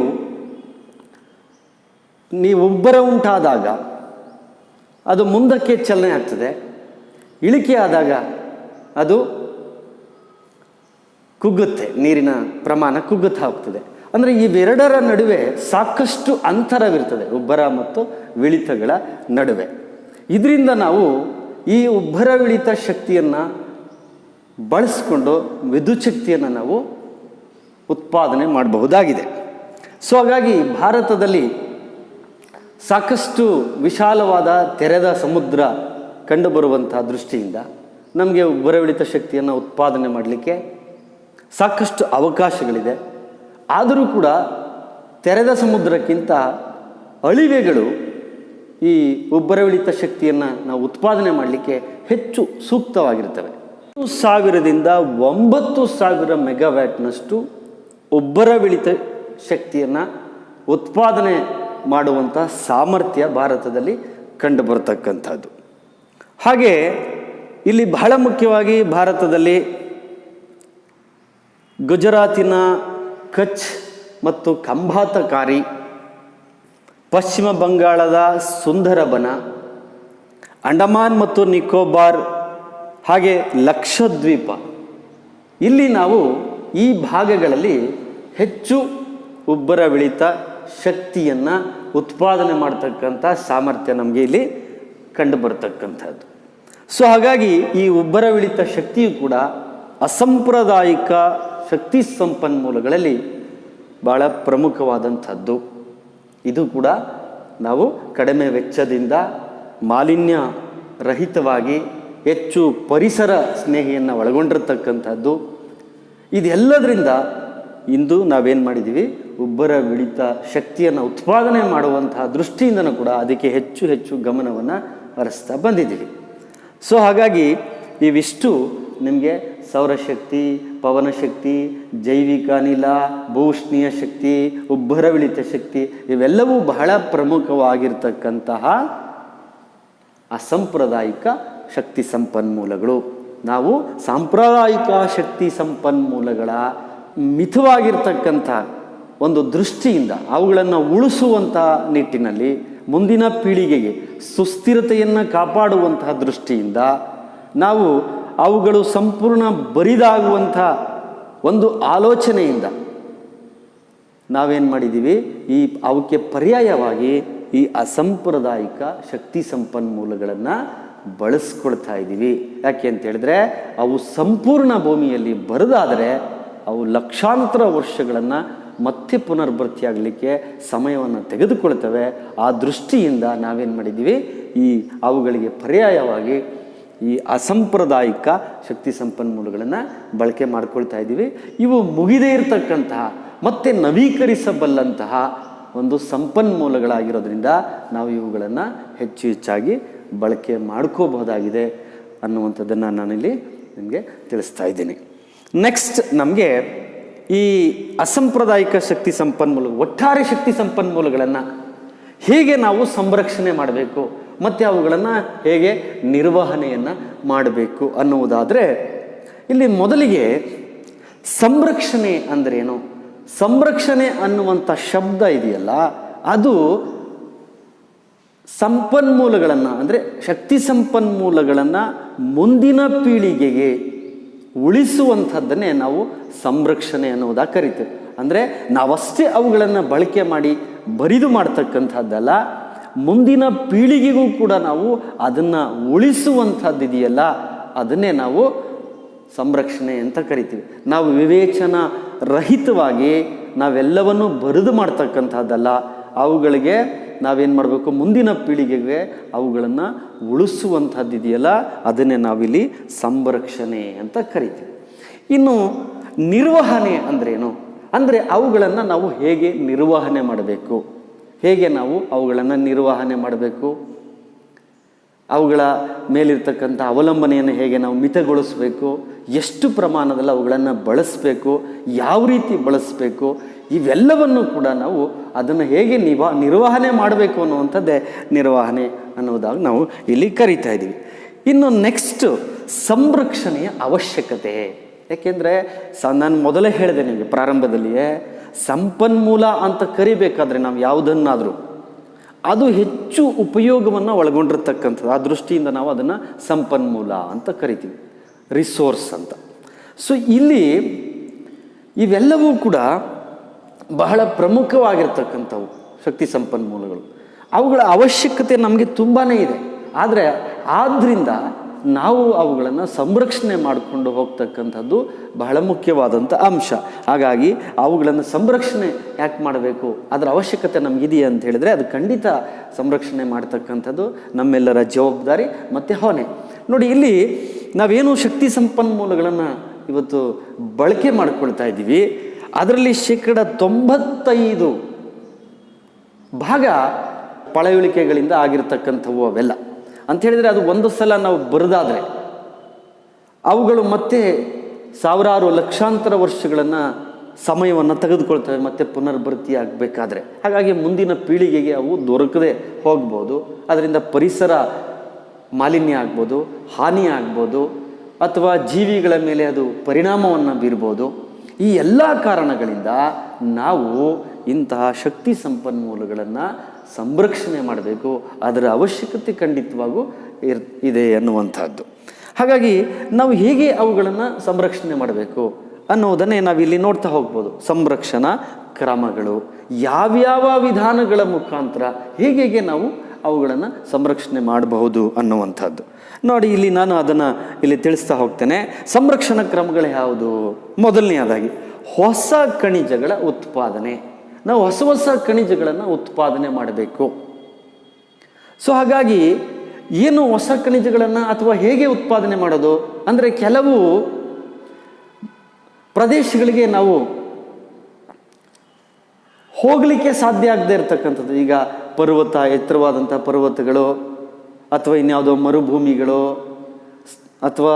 Speaker 1: ಉಬ್ಬರ ಉಂಟಾದಾಗ ಅದು ಮುಂದಕ್ಕೆ ಚಲನೆ ಆಗ್ತದೆ, ಇಳಿಕೆ ಆದಾಗ ಅದು ಕುಗ್ಗುತ್ತೆ, ನೀರಿನ ಪ್ರಮಾಣ ಕುಗ್ಗುತ್ತಾ ಹೋಗ್ತದೆ. ಅಂದರೆ ಇವೆರಡರ ನಡುವೆ ಸಾಕಷ್ಟು ಅಂತರವಿರ್ತದೆ, ಉಬ್ಬರ ಮತ್ತು ಇಳಿತಗಳ ನಡುವೆ. ಇದರಿಂದ ನಾವು ಈ ಉಬ್ಬರವಿಳಿತ ಶಕ್ತಿಯನ್ನು ಬಳಸಿಕೊಂಡು ವಿದ್ಯುತ್ ಶಕ್ತಿಯನ್ನು ನಾವು ಉತ್ಪಾದನೆ ಮಾಡಬಹುದಾಗಿದೆ. ಸೊ ಹಾಗಾಗಿ ಭಾರತದಲ್ಲಿ ಸಾಕಷ್ಟು ವಿಶಾಲವಾದ ತೆರೆದ ಸಮುದ್ರ ಕಂಡುಬರುವಂಥ ದೃಷ್ಟಿಯಿಂದ ನಮಗೆ ಉಬ್ಬರವಿಳಿತ ಶಕ್ತಿಯನ್ನು ಉತ್ಪಾದನೆ ಮಾಡಲಿಕ್ಕೆ ಸಾಕಷ್ಟು ಅವಕಾಶಗಳಿದೆ. ಆದರೂ ಕೂಡ ತೆರೆದ ಸಮುದ್ರಕ್ಕಿಂತ ಅಳಿವೆಗಳು ಈ ಉಬ್ಬರವಿಳಿತ ಶಕ್ತಿಯನ್ನು ನಾವು ಉತ್ಪಾದನೆ ಮಾಡಲಿಕ್ಕೆ ಹೆಚ್ಚು ಸೂಕ್ತವಾಗಿರ್ತವೆ. 1000ರಿಂದ 9000 ಮೆಗಾವ್ಯಾಟ್ನಷ್ಟು ಉಬ್ಬರವಿಳಿತ ಶಕ್ತಿಯನ್ನು ಉತ್ಪಾದನೆ ಮಾಡುವಂಥ ಸಾಮರ್ಥ್ಯ ಭಾರತದಲ್ಲಿ ಕಂಡುಬರ್ತಕ್ಕಂಥದ್ದು. ಹಾಗೆ ಇಲ್ಲಿ ಬಹಳ ಮುಖ್ಯವಾಗಿ ಭಾರತದಲ್ಲಿ ಗುಜರಾತಿನ ಕಚ್ ಮತ್ತು ಖಂಭಾತಕಾರಿ, ಪಶ್ಚಿಮ ಬಂಗಾಳದ ಸುಂದರಬನ, ಅಂಡಮಾನ್ ಮತ್ತು ನಿಕೋಬಾರ್, ಹಾಗೆ ಲಕ್ಷದ್ವೀಪ, ಇಲ್ಲಿ ನಾವು ಈ ಭಾಗಗಳಲ್ಲಿ ಹೆಚ್ಚು ಉಬ್ಬರವಿಳಿತ ಶಕ್ತಿಯನ್ನು ಉತ್ಪಾದನೆ ಮಾಡ್ತಕ್ಕಂಥ ಸಾಮರ್ಥ್ಯ ನಮಗೆ ಇಲ್ಲಿ ಕಂಡುಬರ್ತಕ್ಕಂಥದ್ದು. ಸೊ ಹಾಗಾಗಿ ಈ ಉಬ್ಬರವಿಳಿತ ಶಕ್ತಿಯು ಕೂಡ ಅಸಾಂಪ್ರದಾಯಿಕ ಶಕ್ತಿ ಸಂಪನ್ಮೂಲಗಳಲ್ಲಿ ಭಾಳ ಪ್ರಮುಖವಾದಂಥದ್ದು. ಇದು ಕೂಡ ನಾವು ಕಡಿಮೆ ವೆಚ್ಚದಿಂದ ಮಾಲಿನ್ಯ ರಹಿತವಾಗಿ ಹೆಚ್ಚು ಪರಿಸರ ಸ್ನೇಹಿಯನ್ನು ಒಳಗೊಂಡಿರ್ತಕ್ಕಂಥದ್ದು. ಇದೆಲ್ಲದರಿಂದ ಇಂದು ನಾವೇನು ಮಾಡಿದ್ದೀವಿ, ಉಬ್ಬರ ವಿಳಿತ ಶಕ್ತಿಯನ್ನು ಉತ್ಪಾದನೆ ಮಾಡುವಂತಹ ದೃಷ್ಟಿಯಿಂದನೂ ಕೂಡ ಅದಕ್ಕೆ ಹೆಚ್ಚು ಹೆಚ್ಚು ಗಮನವನ್ನು ಹರಿಸ್ತಾ ಬಂದಿದ್ದೀವಿ. ಸೊ ಹಾಗಾಗಿ ಇವಿಷ್ಟು ನಿಮಗೆ ಸೌರಶಕ್ತಿ, ಪವನಶಕ್ತಿ, ಜೈವಿಕ ಅನಿಲ, ಭೂಷ್ಣೀಯ ಶಕ್ತಿ, ಉಬ್ಬರವಿಳಿತ ಶಕ್ತಿ ಇವೆಲ್ಲವೂ ಬಹಳ ಪ್ರಮುಖವಾಗಿರ್ತಕ್ಕಂತಹ ಅಸಾಂಪ್ರದಾಯಿಕ ಶಕ್ತಿ ಸಂಪನ್ಮೂಲಗಳು. ನಾವು ಸಾಂಪ್ರದಾಯಿಕ ಶಕ್ತಿ ಸಂಪನ್ಮೂಲಗಳ ಮಿತವಾಗಿರ್ತಕ್ಕಂಥ ಒಂದು ದೃಷ್ಟಿಯಿಂದ ಅವುಗಳನ್ನು ಉಳಿಸುವಂಥ ನಿಟ್ಟಿನಲ್ಲಿ ಮುಂದಿನ ಪೀಳಿಗೆಗೆ ಸುಸ್ಥಿರತೆಯನ್ನು ಕಾಪಾಡುವಂತಹ ದೃಷ್ಟಿಯಿಂದ ನಾವು ಅವುಗಳು ಸಂಪೂರ್ಣ ಬರಿದಾಗುವಂಥ ಒಂದು ಆಲೋಚನೆಯಿಂದ ನಾವೇನು ಮಾಡಿದ್ದೀವಿ, ಅವಕ್ಕೆ ಪರ್ಯಾಯವಾಗಿ ಈ ಅಸಾಂಪ್ರದಾಯಿಕ ಶಕ್ತಿ ಸಂಪನ್ಮೂಲಗಳನ್ನು ಬಳಸ್ಕೊಳ್ತಾ ಇದ್ದೀವಿ. ಯಾಕೆ ಅಂತ ಹೇಳಿದ್ರೆ ಅವು ಸಂಪೂರ್ಣ ಭೂಮಿಯಲ್ಲಿ ಬರದಾದರೆ ಅವು ಲಕ್ಷಾಂತರ ವರ್ಷಗಳನ್ನು ಮತ್ತೆ ಪುನರ್ಭರ್ತಿಯಾಗಲಿಕ್ಕೆ ಸಮಯವನ್ನು ತೆಗೆದುಕೊಳ್ತವೆ. ಆ ದೃಷ್ಟಿಯಿಂದ ನಾವೇನು ಮಾಡಿದ್ದೀವಿ, ಅವುಗಳಿಗೆ ಪರ್ಯಾಯವಾಗಿ ಈ ಅಸಾಂಪ್ರದಾಯಿಕ ಶಕ್ತಿ ಸಂಪನ್ಮೂಲಗಳನ್ನು ಬಳಕೆ ಮಾಡ್ಕೊಳ್ತಾ ಇದ್ದೀವಿ. ಇವು ಮುಗಿದೇ ಇರತಕ್ಕಂತಹ ಮತ್ತು ನವೀಕರಿಸಬಲ್ಲಂತಹ ಒಂದು ಸಂಪನ್ಮೂಲಗಳಾಗಿರೋದ್ರಿಂದ ನಾವು ಇವುಗಳನ್ನು ಹೆಚ್ಚು ಹೆಚ್ಚಾಗಿ ಬಳಕೆ ಮಾಡ್ಕೋಬಹುದಾಗಿದೆ ಅನ್ನುವಂಥದ್ದನ್ನು ನಾನಿಲ್ಲಿ ನಿಮಗೆ ತಿಳಿಸ್ತಾ ಇದ್ದೀನಿ. ನೆಕ್ಸ್ಟ್ ನಮಗೆ ಈ ಅಸಾಂಪ್ರದಾಯಿಕ ಶಕ್ತಿ ಸಂಪನ್ಮೂಲ, ಒಟ್ಟಾರೆ ಶಕ್ತಿ ಸಂಪನ್ಮೂಲಗಳನ್ನು ಹೇಗೆ ನಾವು ಸಂರಕ್ಷಣೆ ಮಾಡಬೇಕು ಮತ್ತು ಅವುಗಳನ್ನು ಹೇಗೆ ನಿರ್ವಹಣೆಯನ್ನು ಮಾಡಬೇಕು ಅನ್ನುವುದಾದರೆ, ಇಲ್ಲಿ ಮೊದಲಿಗೆ ಸಂರಕ್ಷಣೆ ಅಂದ್ರೇನು? ಸಂರಕ್ಷಣೆ ಅನ್ನುವಂಥ ಶಬ್ದ ಇದೆಯಲ್ಲ, ಅದು ಸಂಪನ್ಮೂಲಗಳನ್ನು ಅಂದರೆ ಶಕ್ತಿ ಸಂಪನ್ಮೂಲಗಳನ್ನು ಮುಂದಿನ ಪೀಳಿಗೆಗೆ ಉಳಿಸುವಂಥದ್ದನ್ನೇ ನಾವು ಸಂರಕ್ಷಣೆ ಅನ್ನೋದಾಗಿ ಕರಿತೇವೆ. ಅಂದರೆ ನಾವಷ್ಟೇ ಅವುಗಳನ್ನು ಬಳಕೆ ಮಾಡಿ ಬರಿದು ಮಾಡ್ತಕ್ಕಂಥದ್ದಲ್ಲ, ಮುಂದಿನ ಪೀಳಿಗೆಗೂ ಕೂಡ ನಾವು ಅದನ್ನು ಉಳಿಸುವಂಥದ್ದಿದೆಯಲ್ಲ, ಅದನ್ನೇ ನಾವು ಸಂರಕ್ಷಣೆ ಅಂತ ಕರಿತೀವಿ. ನಾವು ವಿವೇಚನ ರಹಿತವಾಗಿ ನಾವೆಲ್ಲವನ್ನೂ ಬರಿದು ಮಾಡ್ತಕ್ಕಂಥದ್ದಲ್ಲ, ಅವುಗಳಿಗೆ ನಾವೇನು ಮಾಡಬೇಕು, ಮುಂದಿನ ಪೀಳಿಗೆಗೆ ಅವುಗಳನ್ನು ಉಳಿಸುವಂಥದ್ದಿದೆಯಲ್ಲ, ಅದನ್ನೇ ನಾವಿಲ್ಲಿ ಸಂರಕ್ಷಣೆ ಅಂತ ಕರಿತೀವಿ. ಇನ್ನು ನಿರ್ವಹಣೆ ಅಂದ್ರೇನು ಅಂದರೆ ಅವುಗಳನ್ನು ನಾವು ಹೇಗೆ ನಿರ್ವಹಣೆ ಮಾಡಬೇಕು, ಹೇಗೆ ನಾವು ಅವುಗಳನ್ನು ನಿರ್ವಹಣೆ ಮಾಡಬೇಕು, ಅವುಗಳ ಮೇಲಿರ್ತಕ್ಕಂಥ ಅವಲಂಬನೆಯನ್ನು ಹೇಗೆ ನಾವು ಮಿತಗೊಳಿಸಬೇಕು, ಎಷ್ಟು ಪ್ರಮಾಣದಲ್ಲಿ ಅವುಗಳನ್ನು ಬಳಸಬೇಕು, ಯಾವ ರೀತಿ ಬಳಸಬೇಕು, ಇವೆಲ್ಲವನ್ನು ಕೂಡ ನಾವು ಅದನ್ನು ಹೇಗೆ ನಿರ್ವಹಣೆ ಮಾಡಬೇಕು ಅನ್ನುವಂಥದ್ದೇ ನಿರ್ವಹಣೆ ಅನ್ನೋದಾಗಿ ನಾವು ಇಲ್ಲಿ ಕರಿತಾ ಇದ್ದೀವಿ. ಇನ್ನು ನೆಕ್ಸ್ಟ್ ಸಂರಕ್ಷಣೆಯ ಅವಶ್ಯಕತೆ. ಯಾಕೆಂದರೆ ನಾನು ಮೊದಲೇ ಹೇಳಿದೆ ನಿಮಗೆ ಪ್ರಾರಂಭದಲ್ಲಿಯೇ, ಸಂಪನ್ಮೂಲ ಅಂತ ಕರಿಬೇಕಾದ್ರೆ ನಾವು ಯಾವುದನ್ನಾದರೂ ಅದು ಹೆಚ್ಚು ಉಪಯೋಗವನ್ನು ಒಳಗೊಂಡಿರ್ತಕ್ಕಂಥದ್ದು. ಆ ದೃಷ್ಟಿಯಿಂದ ನಾವು ಅದನ್ನು ಸಂಪನ್ಮೂಲ ಅಂತ ಕರಿತೀವಿ, ರಿಸೋರ್ಸ್ ಅಂತ. ಸೊ ಇಲ್ಲಿ ಇವೆಲ್ಲವೂ ಕೂಡ ಬಹಳ ಪ್ರಮುಖವಾಗಿರ್ತಕ್ಕಂಥವು ಶಕ್ತಿ ಸಂಪನ್ಮೂಲಗಳು. ಅವುಗಳ ಅವಶ್ಯಕತೆ ನಮಗೆ ತುಂಬಾ ಇದೆ. ಆದ್ದರಿಂದ ನಾವು ಅವುಗಳನ್ನು ಸಂರಕ್ಷಣೆ ಮಾಡಿಕೊಂಡು ಹೋಗ್ತಕ್ಕಂಥದ್ದು ಬಹಳ ಮುಖ್ಯವಾದಂಥ ಅಂಶ. ಹಾಗಾಗಿ ಅವುಗಳನ್ನು ಸಂರಕ್ಷಣೆ ಯಾಕೆ ಮಾಡಬೇಕು, ಅದರ ಅವಶ್ಯಕತೆ ನಮಗಿದೆಯಾ ಅಂತ ಹೇಳಿದ್ರೆ ಅದು ಖಂಡಿತ ಸಂರಕ್ಷಣೆ ಮಾಡ್ತಕ್ಕಂಥದ್ದು ನಮ್ಮೆಲ್ಲರ ಜವಾಬ್ದಾರಿ ಮತ್ತು ಹೊಣೆ. ನೋಡಿ, ಇಲ್ಲಿ ನಾವೇನು ಶಕ್ತಿ ಸಂಪನ್ಮೂಲಗಳನ್ನು ಇವತ್ತು ಬಳಕೆ ಮಾಡ್ಕೊಳ್ತಾ ಇದ್ದೀವಿ, ಅದರಲ್ಲಿ 95% ಪಳೆಯುಳಿಕೆಗಳಿಂದ ಆಗಿರ್ತಕ್ಕಂಥವು ಅವೆಲ್ಲ ಅಂತ ಹೇಳಿದರೆ, ಅದು ಒಂದು ಸಲ ನಾವು ಬರೆದಾದರೆ ಅವುಗಳು ಮತ್ತೆ ಸಾವಿರಾರು ಲಕ್ಷಾಂತರ ವರ್ಷಗಳನ್ನು ಸಮಯವನ್ನು ತೆಗೆದುಕೊಳ್ತವೆ ಮತ್ತೆ ಪುನರ್ಭರ್ತಿ ಆಗಬೇಕಾದ್ರೆ. ಹಾಗಾಗಿ ಮುಂದಿನ ಪೀಳಿಗೆಗೆ ಅವು ದೊರಕದೆ ಹೋಗ್ಬೋದು. ಅದರಿಂದ ಪರಿಸರ ಮಾಲಿನ್ಯ ಆಗ್ಬೋದು, ಹಾನಿ ಆಗ್ಬೋದು, ಅಥವಾ ಜೀವಿಗಳ ಮೇಲೆ ಅದು ಪರಿಣಾಮವನ್ನು ಬೀರ್ಬೋದು. ಈ ಎಲ್ಲ ಕಾರಣಗಳಿಂದ ನಾವು ಇಂತಹ ಶಕ್ತಿ ಸಂಪನ್ಮೂಲಗಳನ್ನು ಸಂರಕ್ಷಣೆ ಮಾಡಬೇಕು, ಅದರ ಅವಶ್ಯಕತೆ ಖಂಡಿತವಾಗೂ ಇದೆ ಅನ್ನುವಂಥದ್ದು. ಹಾಗಾಗಿ ನಾವು ಹೇಗೆ ಅವುಗಳನ್ನು ಸಂರಕ್ಷಣೆ ಮಾಡಬೇಕು ಅನ್ನೋದನ್ನೇ ನಾವಿಲ್ಲಿ ನೋಡ್ತಾ ಹೋಗ್ಬೋದು. ಸಂರಕ್ಷಣಾ ಕ್ರಮಗಳು, ಯಾವ್ಯಾವ ವಿಧಾನಗಳ ಮುಖಾಂತರ ಹೇಗೆ ನಾವು ಅವುಗಳನ್ನು ಸಂರಕ್ಷಣೆ ಮಾಡಬಹುದು ಅನ್ನುವಂಥದ್ದು. ನೋಡಿ, ಇಲ್ಲಿ ನಾನು ಅದನ್ನು ಇಲ್ಲಿ ತಿಳಿಸ್ತಾ ಹೋಗ್ತೇನೆ. ಸಂರಕ್ಷಣಾ ಕ್ರಮಗಳು ಯಾವುದು? ಮೊದಲನೆಯದಾಗಿ ಹೊಸ ಖನಿಜಗಳ ಉತ್ಪಾದನೆ. ನಾವು ಹೊಸ ಹೊಸ ಖನಿಜಗಳನ್ನು ಉತ್ಪಾದನೆ ಮಾಡಬೇಕು. ಸೊ ಹಾಗಾಗಿ ಏನು ಹೊಸ ಖನಿಜಗಳನ್ನು ಅಥವಾ ಹೇಗೆ ಉತ್ಪಾದನೆ ಮಾಡೋದು ಅಂದರೆ, ಕೆಲವು ಪ್ರದೇಶಗಳಿಗೆ ನಾವು ಹೋಗಲಿಕ್ಕೆ ಸಾಧ್ಯ ಆಗದೆ ಇರತಕ್ಕಂಥದ್ದು. ಈಗ ಪರ್ವತ, ಎತ್ತರವಾದಂಥ ಪರ್ವತಗಳು ಅಥವಾ ಇನ್ಯಾವುದೋ ಮರುಭೂಮಿಗಳು ಅಥವಾ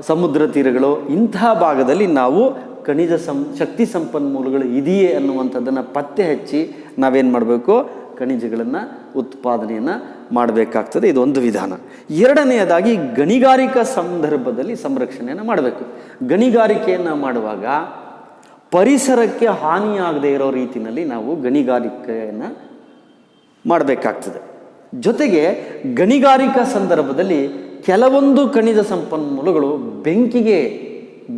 Speaker 1: ಸಮುದ್ರ ತೀರಗಳು, ಇಂತಹ ಭಾಗದಲ್ಲಿ ನಾವು ಖನಿಜ ಶಕ್ತಿ ಸಂಪನ್ಮೂಲಗಳು ಇದೆಯೇ ಅನ್ನುವಂಥದ್ದನ್ನು ಪತ್ತೆ ಹಚ್ಚಿ ನಾವೇನು ಮಾಡಬೇಕು, ಖನಿಜಗಳನ್ನು ಉತ್ಪಾದನೆಯನ್ನು ಮಾಡಬೇಕಾಗ್ತದೆ. ಇದೊಂದು ವಿಧಾನ. ಎರಡನೆಯದಾಗಿ ಗಣಿಗಾರಿಕಾ ಸಂದರ್ಭದಲ್ಲಿ ಸಂರಕ್ಷಣೆಯನ್ನು ಮಾಡಬೇಕು. ಗಣಿಗಾರಿಕೆಯನ್ನು ಮಾಡುವಾಗ ಪರಿಸರಕ್ಕೆ ಹಾನಿಯಾಗದೇ ಇರೋ ರೀತಿಯಲ್ಲಿ ನಾವು ಗಣಿಗಾರಿಕೆಯನ್ನು ಮಾಡಬೇಕಾಗ್ತದೆ. ಜೊತೆಗೆ ಗಣಿಗಾರಿಕಾ ಸಂದರ್ಭದಲ್ಲಿ ಕೆಲವೊಂದು ಖನಿಜ ಸಂಪನ್ಮೂಲಗಳು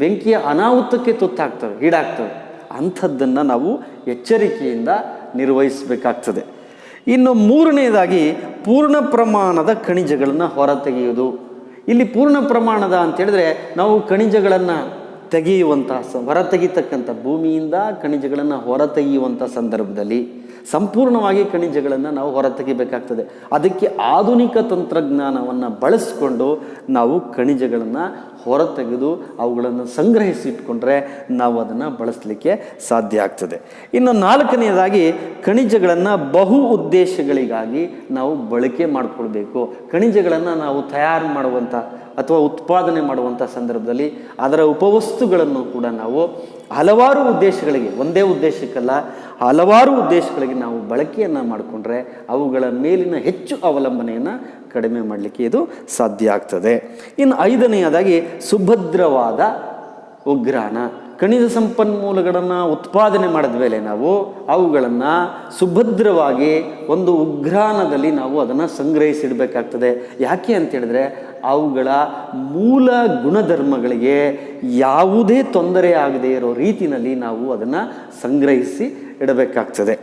Speaker 1: ಬೆಂಕಿಯ ಅನಾಹುತಕ್ಕೆ ತುತ್ತಾಗ್ತವೆ, ಈಡಾಗ್ತವೆ. ಅಂಥದ್ದನ್ನು ನಾವು ಎಚ್ಚರಿಕೆಯಿಂದ ನಿರ್ವಹಿಸಬೇಕಾಗ್ತದೆ. ಇನ್ನು ಮೂರನೆಯದಾಗಿ ಪೂರ್ಣ ಪ್ರಮಾಣದ ಖನಿಜಗಳನ್ನು ಹೊರತೆಗೆಯುವುದು. ಇಲ್ಲಿ ಪೂರ್ಣ ಪ್ರಮಾಣದ ಅಂತೇಳಿದ್ರೆ ನಾವು ಖನಿಜಗಳನ್ನು ಹೊರತೆಗಿತಕ್ಕಂಥ ಭೂಮಿಯಿಂದ ಖನಿಜಗಳನ್ನು ಹೊರತೆಗೆಯುವಂಥ ಸಂದರ್ಭದಲ್ಲಿ ಸಂಪೂರ್ಣವಾಗಿ ಖನಿಜಗಳನ್ನು ನಾವು ಹೊರತೆಗಿಬೇಕಾಗ್ತದೆ. ಅದಕ್ಕೆ ಆಧುನಿಕ ತಂತ್ರಜ್ಞಾನವನ್ನು ಬಳಸಿಕೊಂಡು ನಾವು ಖನಿಜಗಳನ್ನು ಹೊರತೆಗೆದು ಅವುಗಳನ್ನು ಸಂಗ್ರಹಿಸಿಟ್ಕೊಂಡ್ರೆ ನಾವು ಅದನ್ನು ಬಳಸಲಿಕ್ಕೆ ಸಾಧ್ಯ ಆಗ್ತದೆ. ಇನ್ನು ನಾಲ್ಕನೆಯದಾಗಿ ಖನಿಜಗಳನ್ನು ಬಹು ಉದ್ದೇಶಗಳಿಗಾಗಿ ನಾವು ಬಳಕೆ ಮಾಡಿಕೊಳ್ಬೇಕು. ಖನಿಜಗಳನ್ನು ನಾವು ತಯಾರು ಮಾಡುವಂಥ ಅಥವಾ ಉತ್ಪಾದನೆ ಮಾಡುವಂಥ ಸಂದರ್ಭದಲ್ಲಿ ಅದರ ಉಪವಸ್ತುಗಳನ್ನು ಕೂಡ ನಾವು ಹಲವಾರು ಉದ್ದೇಶಗಳಿಗೆ, ಒಂದೇ ಉದ್ದೇಶಕ್ಕಲ್ಲ ಹಲವಾರು ಉದ್ದೇಶಗಳಿಗೆ ನಾವು ಬಳಕೆಯನ್ನು ಮಾಡಿಕೊಂಡ್ರೆ ಅವುಗಳ ಮೇಲಿನ ಹೆಚ್ಚು ಅವಲಂಬನೆಯನ್ನು ಕಡಿಮೆ ಮಾಡಲಿಕ್ಕೆ ಇದು ಸಾಧ್ಯ ಆಗ್ತದೆ. ಇನ್ನು ಐದನೆಯದಾಗಿ ಸುಭದ್ರವಾದ ಉಗ್ರಾಣ. ಖನಿಜ ಸಂಪನ್ಮೂಲಗಳನ್ನು ಉತ್ಪಾದನೆ ಮಾಡಿದ ಮೇಲೆ ನಾವು ಅವುಗಳನ್ನು ಸುಭದ್ರವಾಗಿ ಒಂದು ಉಗ್ರಾಣದಲ್ಲಿ ನಾವು ಅದನ್ನು ಸಂಗ್ರಹಿಸಿಡಬೇಕಾಗ್ತದೆ. ಯಾಕೆ ಅಂತೇಳಿದ್ರೆ ಅವುಗಳ ಮೂಲ ಗುಣಧರ್ಮಗಳಿಗೆ ಯಾವುದೇ ತೊಂದರೆ ಆಗದೇ ಇರೋ ರೀತಿಯಲ್ಲಿ ನಾವು ಅದನ್ನು ಸಂಗ್ರಹಿಸಿ ಇಡಬೇಕಾಗ್ತದೆ.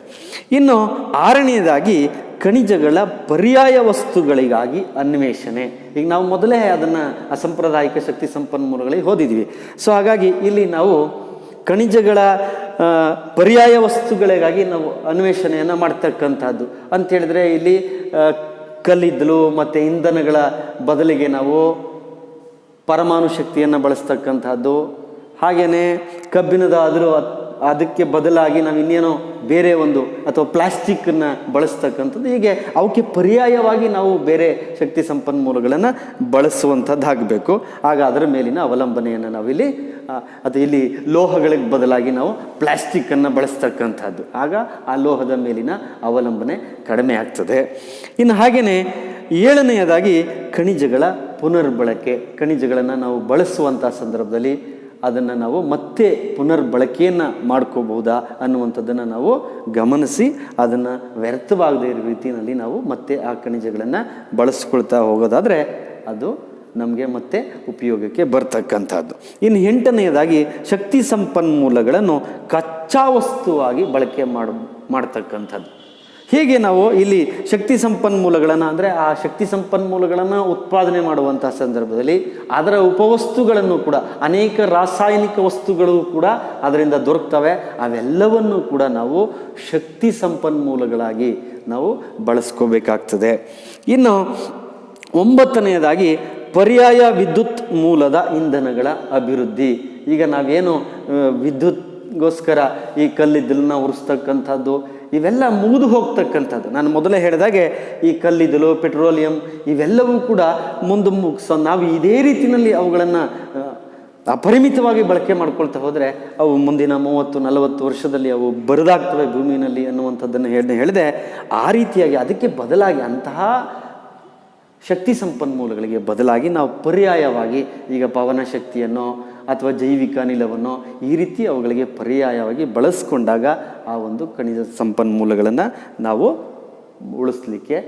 Speaker 1: ಇನ್ನು ಆರನೆಯದಾಗಿ ಖನಿಜಗಳ ಪರ್ಯಾಯ ವಸ್ತುಗಳಿಗಾಗಿ ಅನ್ವೇಷಣೆ. ಈಗ ನಾವು ಮೊದಲೇ ಅದನ್ನು ಅಸಾಂಪ್ರದಾಯಿಕ ಶಕ್ತಿ ಸಂಪನ್ಮೂಲಗಳಿಗೆ ಓದಿದ್ವಿ. ಸೊ ಹಾಗಾಗಿ ಇಲ್ಲಿ ನಾವು ಖನಿಜಗಳ ಪರ್ಯಾಯ ವಸ್ತುಗಳಿಗಾಗಿ ನಾವು ಅನ್ವೇಷಣೆಯನ್ನು ಮಾಡ್ತಕ್ಕಂಥದ್ದು ಅಂತೇಳಿದ್ರೆ ಇಲ್ಲಿ ಕಲ್ಲಿದ್ದಲು ಮತ್ತು ಇಂಧನಗಳ ಬದಲಿಗೆ ನಾವು ಪರಮಾಣು ಶಕ್ತಿಯನ್ನು ಬಳಸ್ತಕ್ಕಂಥದ್ದು, ಹಾಗೆಯೇ ಕಬ್ಬಿಣದ ಅದಕ್ಕೆ ಬದಲಾಗಿ ನಾವು ಇನ್ನೇನೋ ಬೇರೆ ಒಂದು ಅಥವಾ ಪ್ಲಾಸ್ಟಿಕ್ಕನ್ನು ಬಳಸ್ತಕ್ಕಂಥದ್ದು. ಹೀಗೆ ಅವಕ್ಕೆ ಪರ್ಯಾಯವಾಗಿ ನಾವು ಬೇರೆ ಶಕ್ತಿ ಸಂಪನ್ಮೂಲಗಳನ್ನು ಬಳಸುವಂಥದ್ದಾಗಬೇಕು. ಆಗ ಅದರ ಮೇಲಿನ ಅವಲಂಬನೆಯನ್ನು ನಾವಿಲ್ಲಿ ಇಲ್ಲಿ ಲೋಹಗಳಿಗೆ ಬದಲಾಗಿ ನಾವು ಪ್ಲಾಸ್ಟಿಕ್ಕನ್ನು ಬಳಸ್ತಕ್ಕಂಥದ್ದು, ಆಗ ಆ ಲೋಹದ ಮೇಲಿನ ಅವಲಂಬನೆ ಕಡಿಮೆ ಆಗ್ತದೆ. ಇನ್ನು ಹಾಗೆಯೇ ಏಳನೆಯದಾಗಿ ಖನಿಜಗಳ ಪುನರ್ಬಳಕೆ. ಖನಿಜಗಳನ್ನು ನಾವು ಬಳಸುವಂಥ ಸಂದರ್ಭದಲ್ಲಿ ಅದನ್ನು ನಾವು ಮತ್ತೆ ಪುನರ್ಬಳಕೆಯನ್ನು ಮಾಡ್ಕೋಬಹುದಾ ಅನ್ನುವಂಥದ್ದನ್ನು ನಾವು ಗಮನಿಸಿ ಅದನ್ನು ವ್ಯರ್ಥವಾಗದೇ ಇರೋ ರೀತಿಯಲ್ಲಿ ನಾವು ಮತ್ತೆ ಆ ಖನಿಜಗಳನ್ನು ಬಳಸ್ಕೊಳ್ತಾ ಹೋಗೋದಾದರೆ ಅದು ನಮಗೆ ಮತ್ತೆ ಉಪಯೋಗಕ್ಕೆ ಬರ್ತಕ್ಕಂಥದ್ದು. ಇನ್ನು ಎಂಟನೆಯದಾಗಿ ಶಕ್ತಿ ಸಂಪನ್ಮೂಲಗಳನ್ನು ಕಚ್ಚಾ ವಸ್ತುವಾಗಿ ಬಳಕೆ ಮಾಡ್ತಕ್ಕಂಥದ್ದು. ಹೀಗೆ ನಾವು ಇಲ್ಲಿ ಶಕ್ತಿ ಸಂಪನ್ಮೂಲಗಳನ್ನು ಅಂದರೆ ಆ ಶಕ್ತಿ ಸಂಪನ್ಮೂಲಗಳನ್ನು ಉತ್ಪಾದನೆ ಮಾಡುವಂಥ ಸಂದರ್ಭದಲ್ಲಿ ಅದರ ಉಪವಸ್ತುಗಳನ್ನು ಕೂಡ ಅನೇಕ ರಾಸಾಯನಿಕ ವಸ್ತುಗಳು ಕೂಡ ಅದರಿಂದ ದೊರಕ್ತವೆ. ಅವೆಲ್ಲವನ್ನು ಕೂಡ ನಾವು ಶಕ್ತಿ ಸಂಪನ್ಮೂಲಗಳಾಗಿ ನಾವು ಬಳಸ್ಕೋಬೇಕಾಗ್ತದೆ. ಇನ್ನು ಒಂಬತ್ತನೆಯದಾಗಿ ಪರ್ಯಾಯ ವಿದ್ಯುತ್ ಮೂಲದ ಇಂಧನಗಳ ಅಭಿವೃದ್ಧಿ. ಈಗ ನಾವೇನು ವಿದ್ಯುತ್ಗೋಸ್ಕರ ಈ ಕಲ್ಲಿದ್ದಲನ್ನ ಉರಿಸ್ತಕ್ಕಂಥದ್ದು ಇವೆಲ್ಲ ಮುಗಿದು ಹೋಗ್ತಕ್ಕಂಥದ್ದು. ನಾನು ಮೊದಲೇ ಹೇಳಿದಾಗೆ ಈ ಕಲ್ಲಿದ್ದಲು, ಪೆಟ್ರೋಲಿಯಂ ಇವೆಲ್ಲವೂ ಕೂಡ ನಾವು ಇದೇ ರೀತಿಯಲ್ಲಿ ಅವುಗಳನ್ನು ಅಪರಿಮಿತವಾಗಿ ಬಳಕೆ ಮಾಡ್ಕೊಳ್ತಾ ಹೋದರೆ ಅವು ಮುಂದಿನ 30-40 ವರ್ಷದಲ್ಲಿ ಅವು ಬರಿದಾಗ್ತವೆ ಭೂಮಿಯಲ್ಲಿ ಅನ್ನುವಂಥದ್ದನ್ನು ಹೇಳಿದೆ. ಆ ರೀತಿಯಾಗಿ ಅದಕ್ಕೆ ಬದಲಾಗಿ ಅಂತಹ ಶಕ್ತಿ ಸಂಪನ್ಮೂಲಗಳಿಗೆ ಬದಲಾಗಿ ನಾವು ಪರ್ಯಾಯವಾಗಿ ಈಗ ಪವನ ಶಕ್ತಿಯನ್ನು ಅಥವಾ ಜೈವಿಕ ಅನಿಲವನ್ನು ಈ ರೀತಿ ಅವುಗಳಿಗೆ ಪರ್ಯಾಯವಾಗಿ ಬಳಸ್ಕೊಂಡಾಗ ಆ ಒಂದು ಖನಿಜ ಸಂಪನ್ಮೂಲಗಳನ್ನು ನಾವು ಉಳಿಸ್ಲಿಕ್ಕೆ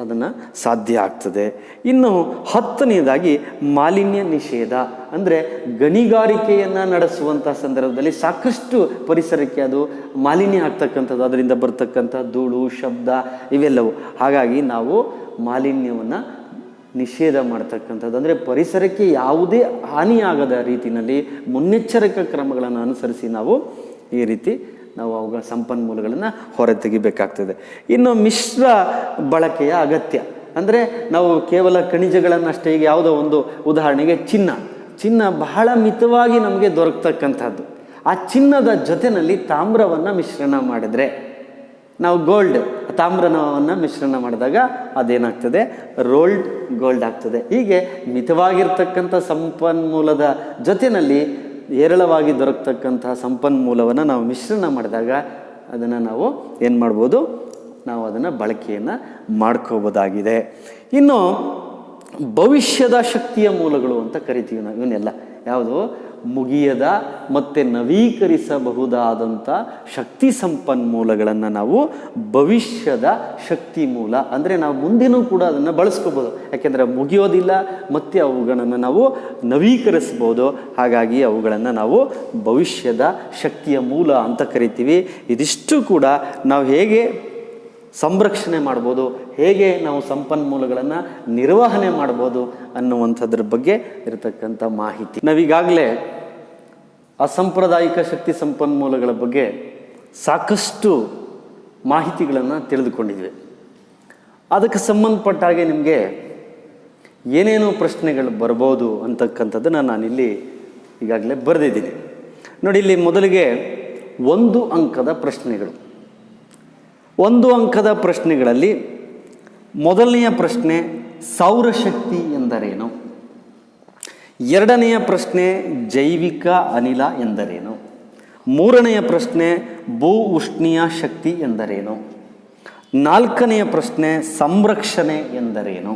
Speaker 1: ಅದನ್ನು ಸಾಧ್ಯ ಆಗ್ತದೆ. ಇನ್ನು 10ನೆಯದಾಗಿ ಮಾಲಿನ್ಯ ನಿಷೇಧ. ಅಂದರೆ ಗಣಿಗಾರಿಕೆಯನ್ನು ನಡೆಸುವಂಥ ಸಂದರ್ಭದಲ್ಲಿ ಸಾಕಷ್ಟು ಪರಿಸರಕ್ಕೆ ಅದು ಮಾಲಿನ್ಯ ಆಗ್ತಕ್ಕಂಥದ್ದು, ಅದರಿಂದ ಬರ್ತಕ್ಕಂಥ ಧೂಳು, ಶಬ್ದ ಇವೆಲ್ಲವೂ. ಹಾಗಾಗಿ ನಾವು ಮಾಲಿನ್ಯವನ್ನು ನಿಷೇಧ ಮಾಡ್ತಕ್ಕಂಥದ್ದು ಅಂದರೆ ಪರಿಸರಕ್ಕೆ ಯಾವುದೇ ಹಾನಿಯಾಗದ ರೀತಿಯಲ್ಲಿ ಮುನ್ನೆಚ್ಚರಿಕಾ ಕ್ರಮಗಳನ್ನು ಅನುಸರಿಸಿ ನಾವು ಈ ರೀತಿ ನಾವು ಅವುಗಳ ಸಂಪನ್ಮೂಲಗಳನ್ನು ಹೊರತೆಗಿಬೇಕಾಗ್ತದೆ. ಇನ್ನು ಮಿಶ್ರ ಬಳಕೆಯ ಅಗತ್ಯ ಅಂದರೆ ನಾವು ಕೇವಲ ಖನಿಜಗಳನ್ನಷ್ಟೇ, ಈಗ ಯಾವುದೋ ಒಂದು ಉದಾಹರಣೆಗೆ ಚಿನ್ನ ಬಹಳ ಮಿತವಾಗಿ ನಮಗೆ ದೊರಕತಕ್ಕಂಥದ್ದು. ಆ ಚಿನ್ನದ ಜೊತೆಯಲ್ಲಿ ತಾಮ್ರವನ್ನು ಮಿಶ್ರಣ ಮಾಡಿದರೆ ನಾವು ಗೋಲ್ಡ್ ತಾಮ್ರವನ್ನು ಮಿಶ್ರಣ ಮಾಡಿದಾಗ ಅದೇನಾಗ್ತದೆ, ರೋಲ್ಡ್ ಗೋಲ್ಡ್ ಆಗ್ತದೆ. ಹೀಗೆ ಮಿತವಾಗಿರ್ತಕ್ಕಂಥ ಸಂಪನ್ಮೂಲದ ಜೊತೆಯಲ್ಲಿ ಹೇರಳವಾಗಿ ದೊರಕತಕ್ಕಂತಹ ಸಂಪನ್ಮೂಲವನ್ನು ನಾವು ಮಿಶ್ರಣ ಮಾಡಿದಾಗ ಅದನ್ನು ನಾವು ಏನು ಮಾಡ್ಬೋದು, ನಾವು ಅದನ್ನು ಬಳಕೆಯನ್ನು ಮಾಡ್ಕೋಬೋದಾಗಿದೆ. ಇನ್ನು ಭವಿಷ್ಯದ ಶಕ್ತಿಯ ಮೂಲಗಳು ಅಂತ ಕರಿತೀವಿ ನಾವು ಇವನ್ನೆಲ್ಲ. ಯಾವುದು? ಮುಗಿಯದ ಮತ್ತು ನವೀಕರಿಸಬಹುದಾದಂಥ ಶಕ್ತಿ ಸಂಪನ್ಮೂಲಗಳನ್ನು ನಾವು ಭವಿಷ್ಯದ ಶಕ್ತಿ ಮೂಲ ಅಂದರೆ ನಾವು ಮುಂದಿನೂ ಕೂಡ ಅದನ್ನು ಬಳಸ್ಕೋಬೋದು. ಯಾಕೆಂದರೆ ಮುಗಿಯೋದಿಲ್ಲ ಮತ್ತು ಅವುಗಳನ್ನು ನಾವು ನವೀಕರಿಸ್ಬೋದು. ಹಾಗಾಗಿ ಅವುಗಳನ್ನು ನಾವು ಭವಿಷ್ಯದ ಶಕ್ತಿಯ ಮೂಲ ಅಂತ ಕರಿತೀವಿ. ಇದಿಷ್ಟು ಕೂಡ ನಾವು ಹೇಗೆ ಸಂರಕ್ಷಣೆ ಮಾಡ್ಬೋದು, ಹೇಗೆ ನಾವು ಸಂಪನ್ಮೂಲಗಳನ್ನು ನಿರ್ವಹಣೆ ಮಾಡ್ಬೋದು ಅನ್ನುವಂಥದ್ರ ಬಗ್ಗೆ ಇರತಕ್ಕಂಥ ಮಾಹಿತಿ. ನಾವೀಗಾಗಲೇ ಅಸಾಂಪ್ರದಾಯಿಕ ಶಕ್ತಿ ಸಂಪನ್ಮೂಲಗಳ ಬಗ್ಗೆ ಸಾಕಷ್ಟು ಮಾಹಿತಿಗಳನ್ನು ತಿಳಿದುಕೊಂಡಿದ್ವಿ. ಅದಕ್ಕೆ ಸಂಬಂಧಪಟ್ಟ ಹಾಗೆ ನಿಮಗೆ ಏನೇನು ಪ್ರಶ್ನೆಗಳು ಬರ್ಬೋದು ಅಂತಕ್ಕಂಥದ್ದನ್ನು ನಾನಿಲ್ಲಿ ಈಗಾಗಲೇ ಬರೆದಿದ್ದೀನಿ ನೋಡಿ. ಇಲ್ಲಿ ಮೊದಲಿಗೆ 1 ಅಂಕದ ಪ್ರಶ್ನೆಗಳು. 1 ಅಂಕದ ಪ್ರಶ್ನೆಗಳಲ್ಲಿ ಮೊದಲನೆಯ ಪ್ರಶ್ನೆ ಸೌರಶಕ್ತಿ ಎಂದರೇನು? ಎರಡನೆಯ ಪ್ರಶ್ನೆ ಜೈವಿಕ ಅನಿಲ ಎಂದರೇನು? ಮೂರನೆಯ ಪ್ರಶ್ನೆ ಭೂ ಉಷ್ಣೀಯ ಶಕ್ತಿ ಎಂದರೇನು? ನಾಲ್ಕನೆಯ ಪ್ರಶ್ನೆ ಸಂರಕ್ಷಣೆ ಎಂದರೇನು?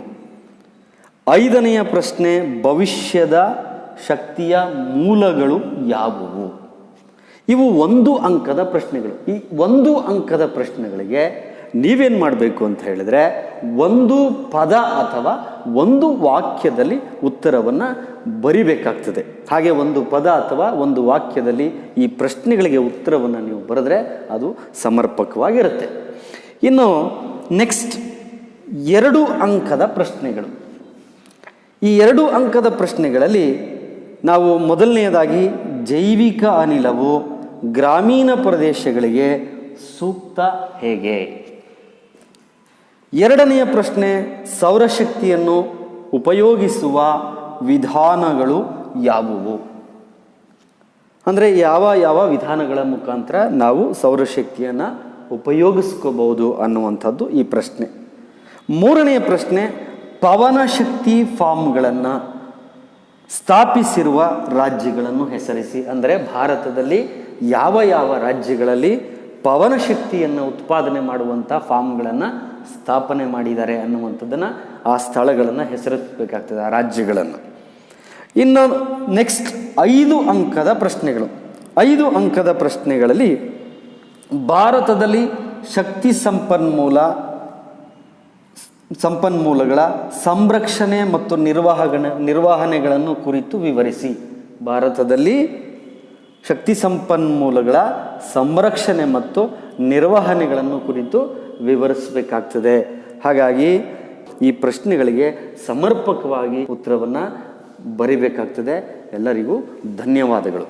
Speaker 1: ಐದನೆಯ ಪ್ರಶ್ನೆ ಭವಿಷ್ಯದ ಶಕ್ತಿಯ ಮೂಲಗಳು ಯಾವುವು? ಇವು 1 ಅಂಕದ ಪ್ರಶ್ನೆಗಳು. ಈ 1 ಅಂಕದ ಪ್ರಶ್ನೆಗಳಿಗೆ ನೀವೇನು ಮಾಡಬೇಕು ಅಂತ ಹೇಳಿದ್ರೆ, ಒಂದು ಪದ ಅಥವಾ ಒಂದು ವಾಕ್ಯದಲ್ಲಿ ಉತ್ತರವನ್ನು ಬರಿಬೇಕಾಗ್ತದೆ. ಹಾಗೆ ಒಂದು ಪದ ಅಥವಾ ಒಂದು ವಾಕ್ಯದಲ್ಲಿ ಈ ಪ್ರಶ್ನೆಗಳಿಗೆ ಉತ್ತರವನ್ನು ನೀವು ಬರೆದ್ರೆ ಅದು ಸಮರ್ಪಕವಾಗಿರುತ್ತೆ. ಇನ್ನು ನೆಕ್ಸ್ಟ್ 2 ಅಂಕದ ಪ್ರಶ್ನೆಗಳು. ಈ 2 ಅಂಕದ ಪ್ರಶ್ನೆಗಳಲ್ಲಿ ನಾವು ಮೊದಲನೆಯದಾಗಿ ಜೈವಿಕ ಅನಿಲವು ಗ್ರಾಮೀಣ ಪ್ರದೇಶಗಳಿಗೆ ಸೂಕ್ತ ಹೇಗೆ? ಎರಡನೆಯ ಪ್ರಶ್ನೆ ಸೌರಶಕ್ತಿಯನ್ನು ಉಪಯೋಗಿಸುವ ವಿಧಾನಗಳು ಯಾವುವು? ಅಂದರೆ ಯಾವ ವಿಧಾನಗಳ ಮುಖಾಂತರ ನಾವು ಸೌರಶಕ್ತಿಯನ್ನು ಉಪಯೋಗಿಸ್ಕೋಬಹುದು ಅನ್ನುವಂಥದ್ದು ಈ ಪ್ರಶ್ನೆ. ಮೂರನೆಯ ಪ್ರಶ್ನೆ ಪವನಶಕ್ತಿ ಫಾರ್ಮ್ಗಳನ್ನು ಸ್ಥಾಪಿಸಿರುವ ರಾಜ್ಯಗಳನ್ನು ಹೆಸರಿಸಿ. ಅಂದರೆ ಭಾರತದಲ್ಲಿ ಯಾವ ರಾಜ್ಯಗಳಲ್ಲಿ ಪವನಶಕ್ತಿಯನ್ನು ಉತ್ಪಾದನೆ ಮಾಡುವಂಥ ಫಾರ್ಮ್ಗಳನ್ನು ಸ್ಥಾಪನೆ ಮಾಡಿದ್ದಾರೆ ಅನ್ನುವಂಥದ್ದನ್ನು, ಆ ಸ್ಥಳಗಳನ್ನು ಹೆಸರಿಸಬೇಕಾಗ್ತದೆ, ಆ ರಾಜ್ಯಗಳನ್ನು. ಇನ್ನು ನೆಕ್ಸ್ಟ್ 5 ಅಂಕದ ಪ್ರಶ್ನೆಗಳು. 5 ಅಂಕದ ಪ್ರಶ್ನೆಗಳಲ್ಲಿ ಭಾರತದಲ್ಲಿ ಶಕ್ತಿ ಸಂಪನ್ಮೂಲಗಳ ಸಂರಕ್ಷಣೆ ಮತ್ತು ನಿರ್ವಹಣೆಗಳನ್ನು ಕುರಿತು ವಿವರಿಸಿ. ಭಾರತದಲ್ಲಿ ಶಕ್ತಿ ಸಂಪನ್ಮೂಲಗಳ ಸಂರಕ್ಷಣೆ ಮತ್ತು ನಿರ್ವಹಣೆಗಳನ್ನು ಕುರಿತು ವಿವರಿಸಬೇಕಾಗ್ತದೆ. ಹಾಗಾಗಿ ಈ ಪ್ರಶ್ನೆಗಳಿಗೆ ಸಮರ್ಪಕವಾಗಿ ಉತ್ತರವನ್ನು ಬರಿಬೇಕಾಗ್ತದೆ. ಎಲ್ಲರಿಗೂ ಧನ್ಯವಾದಗಳು.